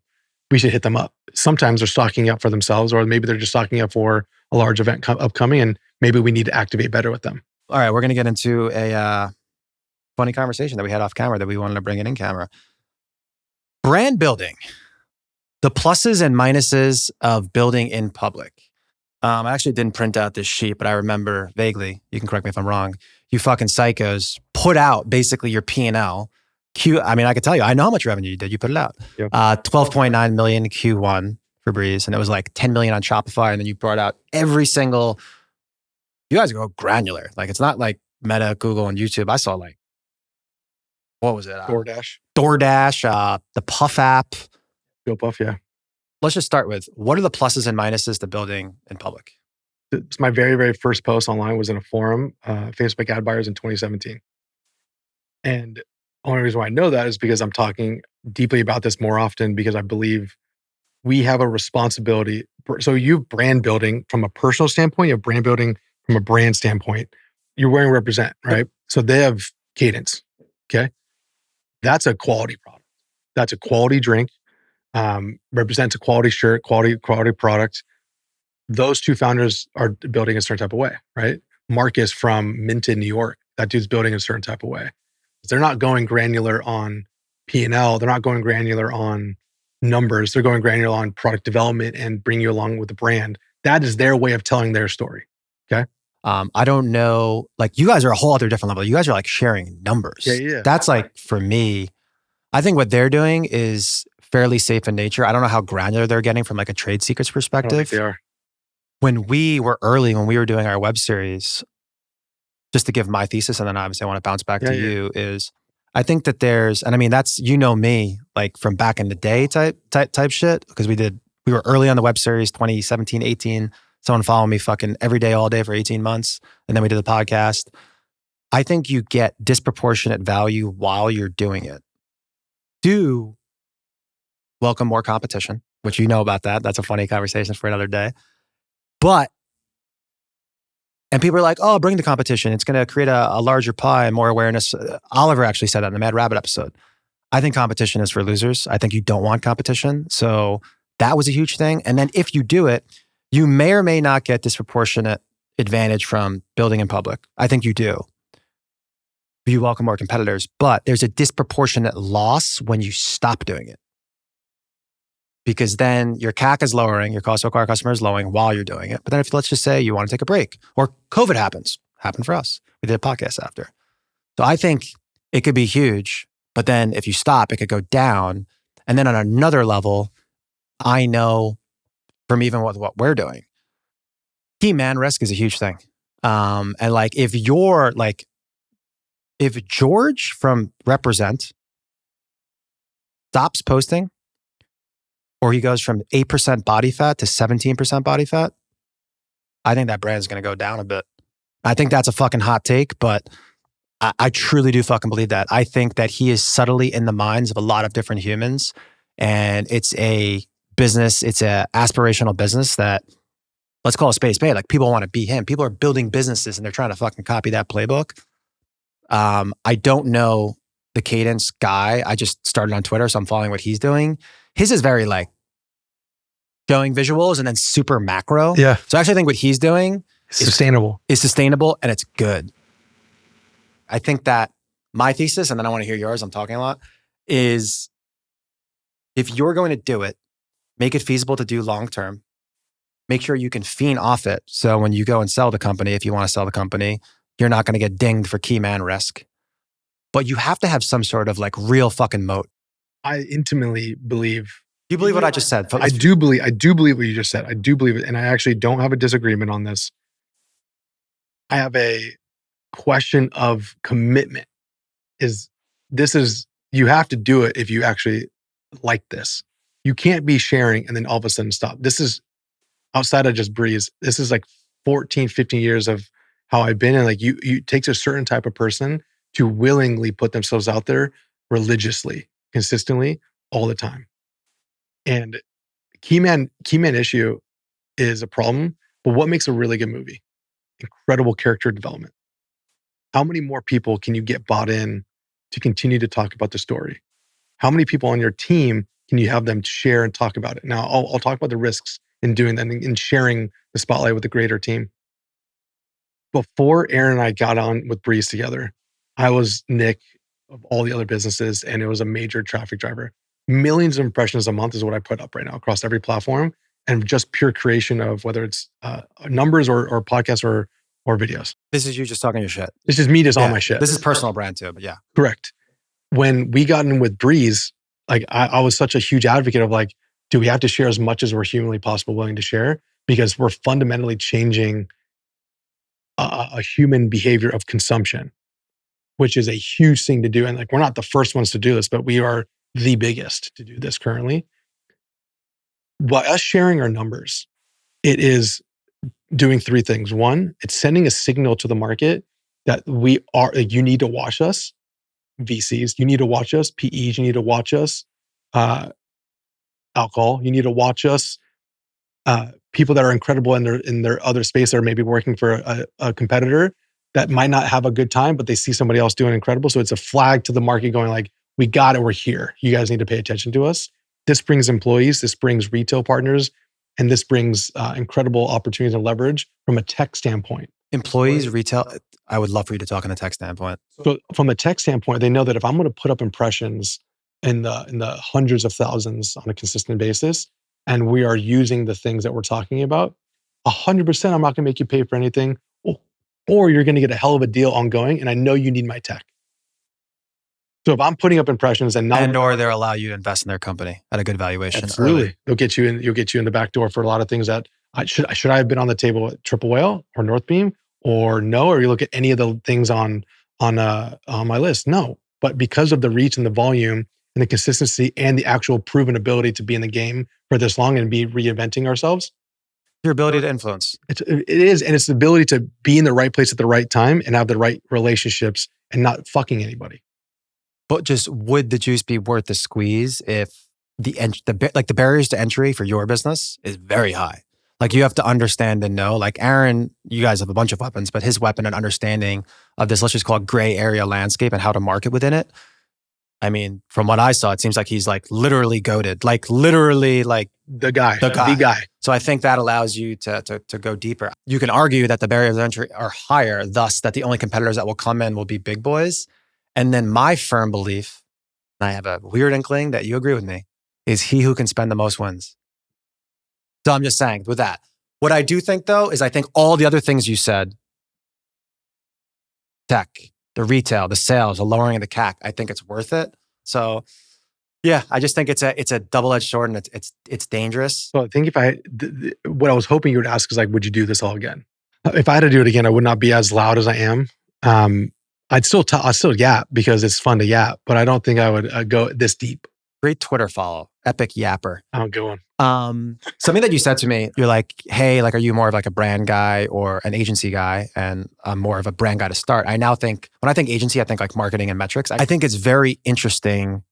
We should hit them up. Sometimes they're stocking up for themselves, or maybe they're just stocking up for a large event upcoming, and maybe we need to activate better with them. All right, we're going to get into a funny conversation that we had off camera that we wanted to bring in camera. Brand building, the pluses and minuses of building in public. I actually didn't print out this sheet, but I remember vaguely, you can correct me if I'm wrong, you fucking psychos put out basically your P&L. I mean, I could tell you, I know how much revenue you did. You put it out. Yep. 12.9 million Q1 for Brez, and it was like 10 million on Shopify. And then you brought out every single, you guys go granular. Like it's not like Meta, Google, and YouTube. I saw like, what was it? DoorDash, the Puff app. Go Puff, yeah. Let's just start with, what are the pluses and minuses to building in public? It's my very, very first post online was in a forum, Facebook ad buyers in 2017. And the only reason why I know that is because I'm talking deeply about this more often, because I believe we have a responsibility. So you have brand building from a personal standpoint, you have brand building from a brand standpoint. You're wearing Represent, right? So they have Cadence, okay? That's a quality product. That's a quality drink. Represents a quality shirt, quality product. Those two founders are building a certain type of way, right? Marcus from Minted, New York, that dude's building a certain type of way. They're not going granular on P&L. They're not going granular on numbers. They're going granular on product development and bring you along with the brand. That is their way of telling their story, okay? I don't know, like you guys are a whole other different level. You guys are like sharing numbers. Yeah. That's like, for me, I think what they're doing is fairly safe in nature. I don't know how granular they're getting from like a trade secrets perspective. I don't think they are. When we were doing our web series, just to give my thesis, and then obviously I want to bounce back to you, is I think that there's, and I mean, that's, you know me, like from back in the day type shit, because we were early on the web series, 2017, 18. Someone followed me fucking every day, all day for 18 months. And then we did the podcast. I think you get disproportionate value while you're doing it. Do welcome more competition, which you know about that. That's a funny conversation for another day. But, and people are like, oh, bring the competition. It's going to create a larger pie and more awareness. Oliver actually said that in the Mad Rabbit episode. I think competition is for losers. I think you don't want competition. So that was a huge thing. And then if you do it, you may or may not get disproportionate advantage from building in public. I think you do. You welcome more competitors, but there's a disproportionate loss when you stop doing it. Because then your CAC is lowering, your cost to acquire customer is lowering while you're doing it. But then if, let's just say you want to take a break, or COVID happened for us. We did a podcast after. So I think it could be huge, but then if you stop, it could go down. And then on another level, I know from even with what we're doing, key man risk is a huge thing. And like, if George from Represent stops posting, or he goes from 8% body fat to 17% body fat, I think that brand is going to go down a bit. I think that's a fucking hot take, but I truly do fucking believe that. I think that he is subtly in the minds of a lot of different humans, and it's a business, it's a aspirational business that let's call it space Bay. Like people want to be him. People are building businesses and they're trying to fucking copy that playbook. I don't know the cadence guy. I just started on Twitter, so I'm following what he's doing. His is very like showing visuals and then super macro. Yeah. So I actually think what he's doing is sustainable and it's good. I think that my thesis, and then I want to hear yours, I'm talking a lot, is if you're going to do it, make it feasible to do long-term. Make sure you can fiend off it. So when you go and sell the company, if you want to sell the company, you're not going to get dinged for key man risk. But you have to have some sort of like real fucking moat. I intimately believe. You believe what I just said? I do believe what you just said. I do believe it. And I actually don't have a disagreement on this. I have a question of commitment. You have to do it if you actually like this. You can't be sharing and then all of a sudden stop. This is outside of just Brez. This is like 14, 15 years of how I've been. And like it takes a certain type of person to willingly put themselves out there religiously, consistently, all the time. And key man issue is a problem, but what makes a really good movie? Incredible character development. How many more people can you get bought in to continue to talk about the story? How many people on your team can you have them share and talk about it? Now, I'll talk about the risks in doing that and sharing the spotlight with the greater team. Before Aaron and I got on with Brez together, I was Nick of all the other businesses, and it was a major traffic driver. Millions of impressions a month is what I put up right now across every platform, and just pure creation of whether it's numbers or podcasts or videos. This is you just talking your shit. This is me just on my shit. This is personal brand too, but yeah. Correct. When we got in with Brez, like I was such a huge advocate of like, do we have to share as much as we're humanly possible willing to share? Because we're fundamentally changing a human behavior of consumption, which is a huge thing to do. And like, we're not the first ones to do this, but we are the biggest to do this currently. By us sharing our numbers, it is doing three things. One, it's sending a signal to the market that we are, like, you need to watch us, VCs, you need to watch us, PEs, you need to watch us, alcohol, you need to watch us, people that are incredible in their other space that are maybe working for a competitor that might not have a good time, but they see somebody else doing incredible. So it's a flag to the market going like, we got it, we're here. You guys need to pay attention to us. This brings employees, this brings retail partners, and this brings incredible opportunities and leverage from a tech standpoint. Employees, retail, I would love for you to talk on a tech standpoint. So from a tech standpoint, they know that if I'm going to put up impressions in the hundreds of thousands on a consistent basis, and we are using the things that we're talking about, 100% I'm not going to make you pay for anything, or you're going to get a hell of a deal ongoing, and I know you need my tech. So if I'm putting up impressions or they'll allow you to invest in their company at a good valuation. Absolutely. Early. You'll get you in the back door for a lot of things that should I have been on the table at Triple Whale or North Beam or no, or you look at any of the things on my list. No, but because of the reach and the volume and the consistency and the actual proven ability to be in the game for this long and be reinventing ourselves. Your ability to influence. It is. And it's the ability to be in the right place at the right time and have the right relationships and not fucking anybody. But just would the juice be worth the squeeze if the barriers to entry for your business is very high? Like you have to understand and know, like Aaron, you guys have a bunch of weapons, but his weapon and understanding of this, let's just call it gray area landscape and how to market within it. I mean, from what I saw, it seems like he's like literally goated, like literally like the guy. So I think that allows you to go deeper. You can argue that the barriers to entry are higher, thus that the only competitors that will come in will be big boys. And then my firm belief, and I have a weird inkling that you agree with me, is he who can spend the most wins. So I'm just saying with that. What I do think though, is I think all the other things you said, tech, the retail, the sales, the lowering of the CAC, I think it's worth it. So yeah, I just think it's a double-edged sword and it's dangerous. So I think what I was hoping you would ask is like, would you do this all again? If I had to do it again, I would not be as loud as I am. I'd still yap because it's fun to yap, but I don't think I would go this deep. Great Twitter follow, Epic Yapper. Oh, good one. Something that you said to me, you're like, hey, like, are you more of like a brand guy or an agency guy? And I'm more of a brand guy to start. I now think, when I think agency, I think like marketing and metrics. I think it's very interesting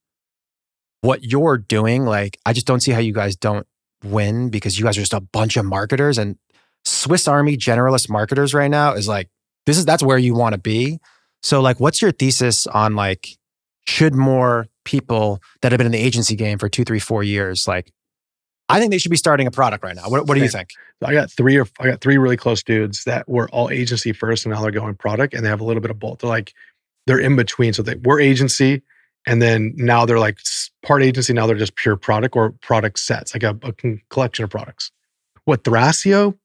what you're doing. Like, I just don't see how you guys don't win because you guys are just a bunch of marketers. And Swiss Army generalist marketers right now is like, that's where you want to be. So like, what's your thesis on like, should more people that have been in the agency game for 2, 3, 4 years, like, I think they should be starting a product right now. What do you think? So I got three really close dudes that were all agency first, and now they're going product, and they have a little bit of both. They're in between. So they were agency, and then now they're like part agency. Now they're just pure product or product sets, like a collection of products. What Thrasio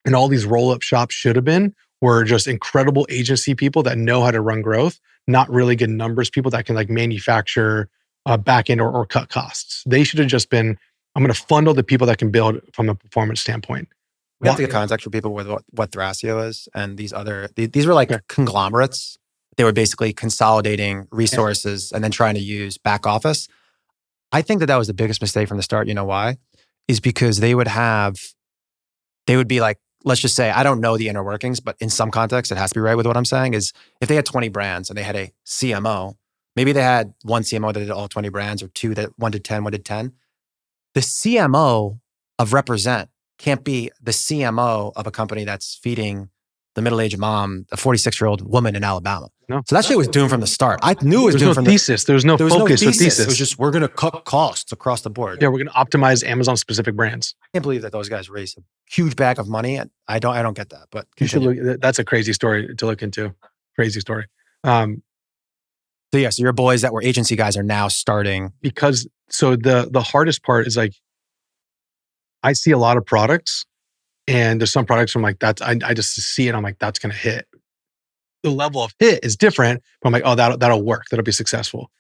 and all these roll-up shops should have been were just incredible agency people that know how to run growth, not really good numbers people that can like manufacture back end or cut costs. They should have just been, I'm going to fund all the people that can build from a performance standpoint. We have to get context for people with what Thrasio is, and these were like conglomerates. They were basically consolidating resources and then trying to use back office. I think that was the biggest mistake from the start. You know why? Is because they would be like, let's just say, I don't know the inner workings, but in some context, it has to be right with what I'm saying, is if they had 20 brands and they had a CMO, maybe they had one CMO that did all 20 brands, or two that one did 10, one did 10. The CMO of Represent can't be the CMO of a company that's feeding the middle-aged mom, a 46-year-old woman in Alabama. No. So that shit was doomed from the start. I knew it was doomed from the thesis. There was no focus or thesis. It was just, we're going to cut costs across the board. Yeah, we're going to optimize Amazon-specific brands. I can't believe that those guys raised a huge bag of money. I don't get that, but you should look. That's a crazy story to look into. Crazy story. So your boys that were agency guys are now starting. Because the hardest part is like, I see a lot of products, and there's some products I'm like, I just see it. I'm like, that's going to hit. The level of hit is different, but I'm like, oh, that'll work. That'll be successful.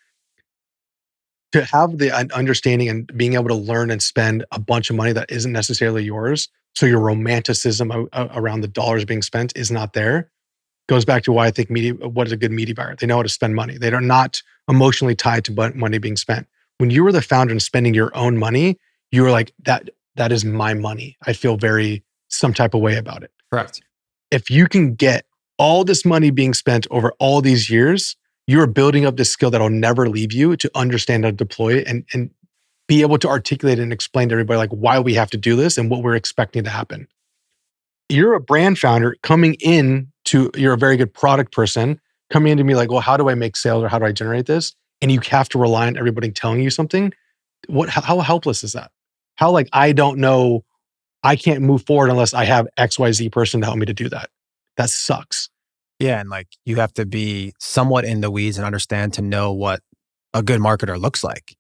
To have the understanding and being able to learn and spend a bunch of money that isn't necessarily yours, so your romanticism around the dollars being spent is not there, goes back to why I think what is a good media buyer? They know how to spend money. They are not emotionally tied to money being spent. When you were the founder and spending your own money, you were like, that is my money. I feel some type of way about it. Correct. If you can get all this money being spent over all these years, you're building up this skill that'll never leave you to understand how to deploy it and be able to articulate it and explain to everybody like why we have to do this and what we're expecting to happen. You're a brand founder you're a very good product person coming into me like, well, how do I make sales or how do I generate this? And you have to rely on everybody telling you something. How helpless is that? How like, I don't know, I can't move forward unless I have XYZ person to help me to do that. That sucks. Yeah. And like, you have to be somewhat in the weeds and understand to know what a good marketer looks like.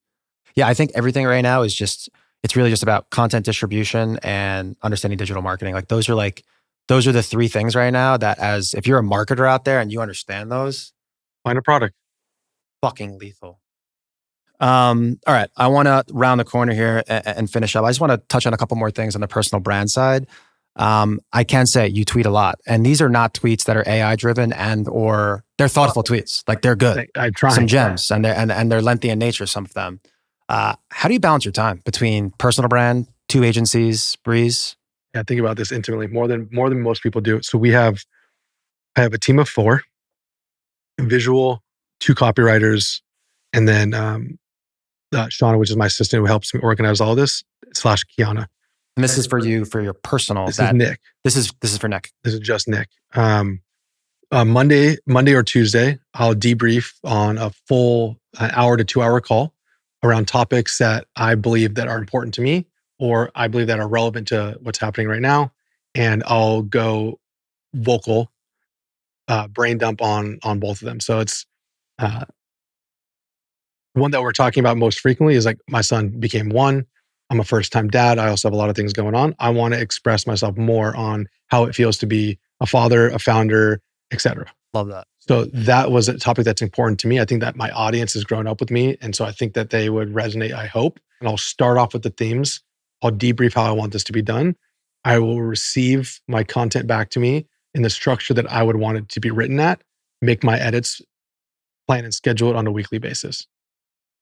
Yeah. I think everything right now is it's really just about content distribution and understanding digital marketing. Like those are the three things right now that if you're a marketer out there and you understand those, find a product. Fucking lethal. All right. I want to round the corner here and finish up. I just want to touch on a couple more things on the personal brand side. I can say you tweet a lot, and these are not tweets that are AI driven or they're thoughtful tweets. Like they're good. I try some gems, and they're lengthy in nature. Some of them. How do you balance your time between personal brand, 2 agencies, Brez? Yeah, I think about this intimately more than most people do. So I have a team of 4, visual, 2 copywriters, and then Shauna, which is my assistant who helps me organize all this, / Kiana. And this is for you, for your personal. This is Nick. This is for Nick. This is just Nick. Monday or Tuesday, I'll debrief on a full hour to 2 hour call around topics that I believe that are important to me, or I believe that are relevant to what's happening right now. And I'll go vocal, brain dump on both of them. So it's one that we're talking about most frequently is like my son became 1. I'm a first-time dad. I also have a lot of things going on. I want to express myself more on how it feels to be a father, a founder, etc. Love that. So that was a topic that's important to me. I think that my audience has grown up with me. And so I think that they would resonate, I hope. And I'll start off with the themes. I'll debrief how I want this to be done. I will receive my content back to me in the structure that I would want it to be written at, make my edits, plan and schedule it on a weekly basis.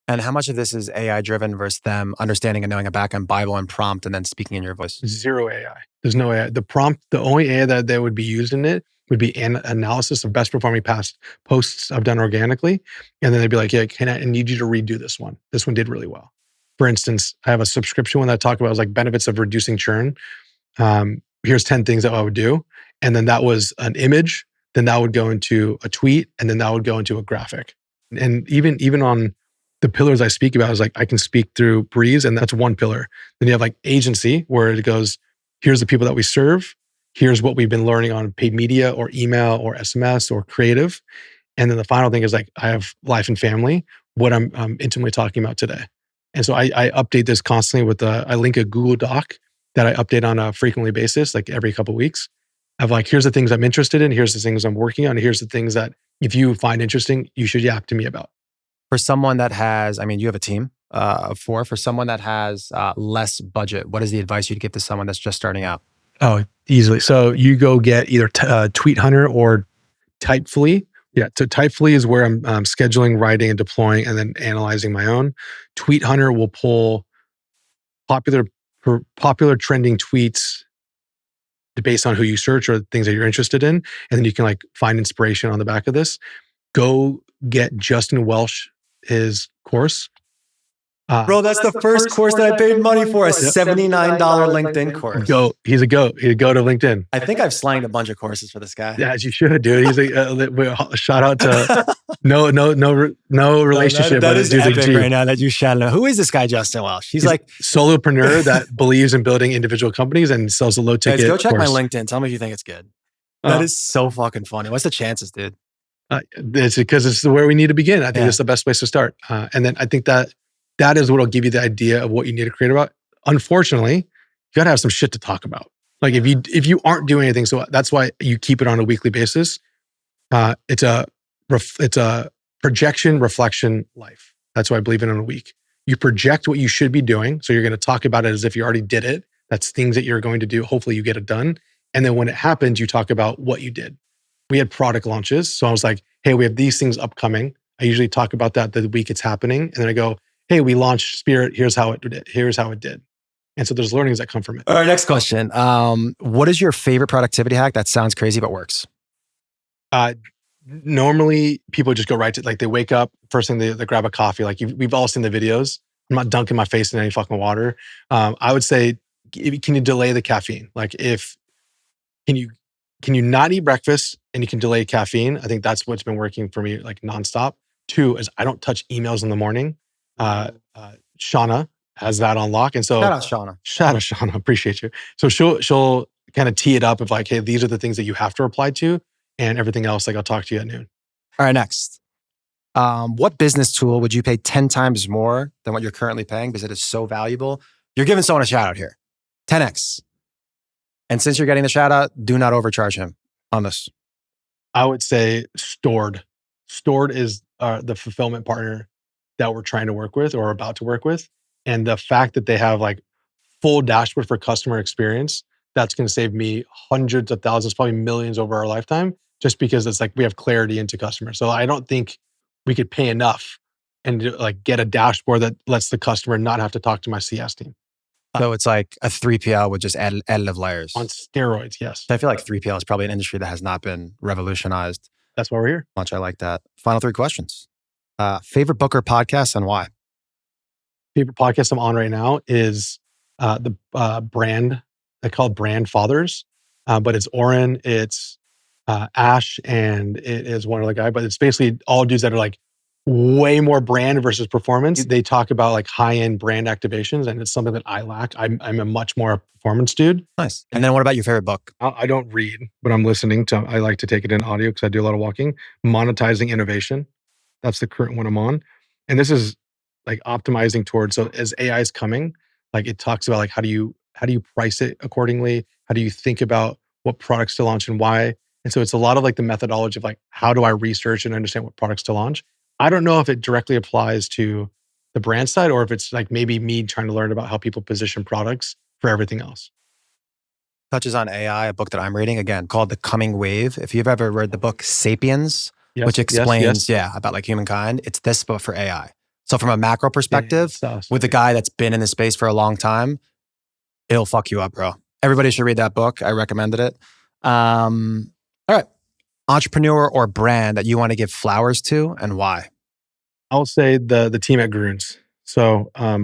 And how much of this is AI driven versus them understanding and knowing a backend Bible and prompt and then speaking in your voice? 0 AI. There's no AI. The prompt, the only AI that would be used in it would be an analysis of best performing past posts I've done organically. And then they'd be like, yeah, I need you to redo this one. This one did really well. For instance, I have a subscription one that I talk about is like benefits of reducing churn. here's 10 things that I would do. And then that was an image, then that would go into a tweet, and then that would go into a graphic. And even on the pillars I speak about is like, I can speak through Brez, and that's one pillar. Then you have like agency, where it goes, here's the people that we serve. Here's what we've been learning on paid media or email or SMS or creative. And then the final thing is like, I have life and family, what I'm intimately talking about today. And so I update this constantly with I link a Google Doc that I update on a frequently basis, like every couple of weeks. Of like, here's the things I'm interested in. Here's the things I'm working on. Here's the things that if you find interesting, you should yap to me about. For someone that has, I mean, you have a team of four. For someone that has less budget, what is the advice you'd give to someone that's just starting out? Oh, easily. So you go get either Tweet Hunter or Typefully. Yeah, so Typefully is where I'm scheduling, writing, and deploying, and then analyzing my own. Tweet Hunter will pull popular trending tweets based on who you search or things that you're interested in, and then you can like find inspiration on the back of this. Go get Justin Welsh his course. Bro, that's the first course that I paid money for, a $79 LinkedIn course. He's a goat. He'd go to LinkedIn. I think I've slanged a bunch of courses for this guy. Yeah, as you should, dude. He's a shout out to no relationship. That is epic G. right now that you shout out. Who is this guy, Justin Welsh? He's like solopreneur that believes in building individual companies and sells a low ticket. Guys, go check course. my LinkedIn. Tell me if you think it's good. That is so fucking funny. What's the chances, dude? It's because it's where we need to begin. I think it's the best place to start. And then I think that is what will give you the idea of what you need to create about. Unfortunately, you got to have some shit to talk about. Like if you aren't doing anything, so that's why you keep it on a weekly basis. It's a projection, reflection, life. That's why I believe in a week. You project what you should be doing. So you're going to talk about it as if you already did it. That's things that you're going to do. Hopefully you get it done. And then when it happens, you talk about what you did. We had product launches. So I was like, hey, we have these things upcoming. I usually talk about that the week it's happening. And then I go, hey, we launched Spirit. Here's how it did. Here's how it did. And so there's learnings that come from it. All right, next question. What is your favorite productivity hack that sounds crazy but works? Normally, people just go right to, like, they wake up, first thing they grab a coffee. Like we've all seen the videos. I'm not dunking my face in any fucking water. I would say, can you delay the caffeine? Like can you not eat breakfast and you can delay caffeine? I think that's what's been working for me, like nonstop. 2 is I don't touch emails in the morning. Shauna has that on lock. And so shout out Shauna, appreciate you. So she'll kind of tee it up of like, hey, these are the things that you have to reply to, and everything else, like, I'll talk to you at noon. All right, next. What business tool would you pay 10 times more than what you're currently paying because it is so valuable? You're giving someone a shout out here. 10x. And since you're getting the shout out, do not overcharge him on this. I would say Stored. Stored is the fulfillment partner that we're trying to work with or about to work with. And the fact that they have like full dashboard for customer experience, that's going to save me hundreds of thousands, probably millions over our lifetime, just because it's like we have clarity into customers. So I don't think we could pay enough and like get a dashboard that lets the customer not have to talk to my CS team. So it's like a 3PL with just additive layers. On steroids, yes. I feel like 3PL is probably an industry that has not been revolutionized. That's why we're here. Much I like that. Final 3 questions. Favorite book or podcast and why? Favorite podcast I'm on right now is the brand. They call it Brand Fathers, but it's Oren, it's Ash, and it is one other guy. But it's basically all dudes that are like way more brand versus performance. They talk about like high-end brand activations, and it's something that I lack. I'm a much more performance dude. Nice. And then what about your favorite book? I don't read, but I'm listening to. I like to take it in audio because I do a lot of walking. Monetizing Innovation. That's the current one I'm on, and this is like optimizing towards. So as AI is coming, like it talks about like how do you price it accordingly? How do you think about what products to launch and why? And so it's a lot of like the methodology of like how do I research and understand what products to launch? I don't know if it directly applies to the brand side or if it's like maybe me trying to learn about how people position products for everything else. Touches on AI, a book that I'm reading, again, called The Coming Wave. If you've ever read the book Sapiens, which explains, about like humankind, it's this book for AI. So from a macro perspective, with a guy that's been in the space for a long time, it'll fuck you up, bro. Everybody should read that book. I recommended it. All right. Entrepreneur or brand that you want to give flowers to and why? I'll say the team at Grunes. So I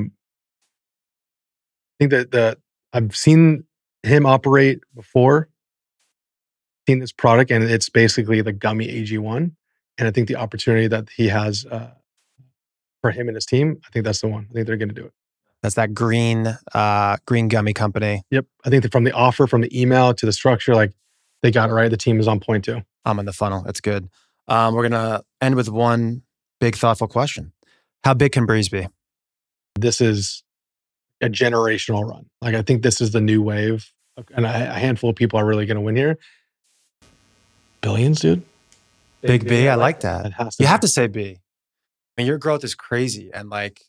think that I've seen him operate before, seen this product, and it's basically the gummy AG1. And I think the opportunity that he has for him and his team, I think that's the one. I think they're going to do it. That's that green gummy company. Yep. I think that from the offer, from the email to the structure, like they got it right. The team is on point too. I'm in the funnel. That's good. We're going to end with one big thoughtful question. How big can Brez be? This is a generational run. Like I think this is the new wave, and a handful of people are really going to win here. Billions, dude. Big B. I like that. You have to. to say B. I mean, your growth is crazy. And like,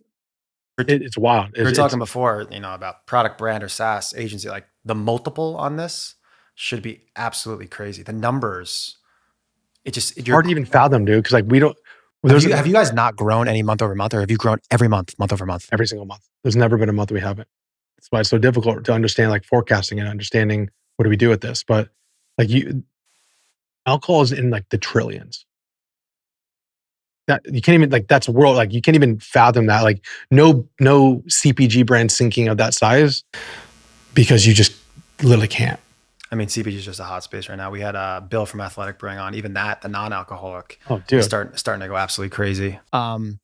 It's wild. we were talking before, about product, brand, or SaaS agency. Like the multiple on this should be absolutely crazy. The numbers, it's hard to even fathom, dude. Because like we don't. Have you guys not grown any month over month, or have you grown every month over month? Every single month. There's never been a month we haven't. That's why it's so difficult to understand like forecasting and understanding what do we do with this. But like alcohol is in like the trillions. That you can't even like that's world, like you can't even fathom that. Like no CPG brand sinking of that size because you just literally can't. I mean, CPG is just a hot space right now. We had Bill from Athletic bring on even that, the non-alcoholic. Oh, dude, starting to go absolutely crazy. Bro,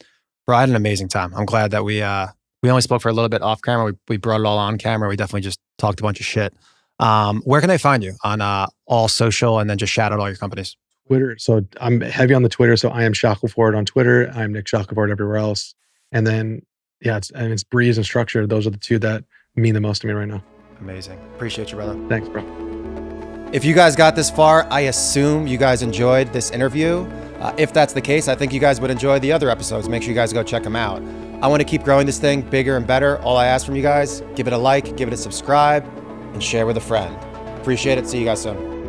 I had an amazing time. I'm glad that we only spoke for a little bit off camera. We brought it all on camera. We definitely just talked a bunch of shit. Where can they find you on all social, and then just shout out all your companies? Twitter. So I'm heavy on the Twitter. So I am Shackelford on Twitter. I'm Nick Shackelford everywhere else. And then it's Brez and Structure. Those are the two that mean the most to me right now. Amazing. Appreciate you, brother. Thanks, bro. If you guys got this far, I assume you guys enjoyed this interview. If that's the case, I think you guys would enjoy the other episodes. Make sure you guys go check them out. I want to keep growing this thing bigger and better. All I ask from you guys, give it a like, give it a subscribe, and share with a friend. Appreciate it. See you guys soon.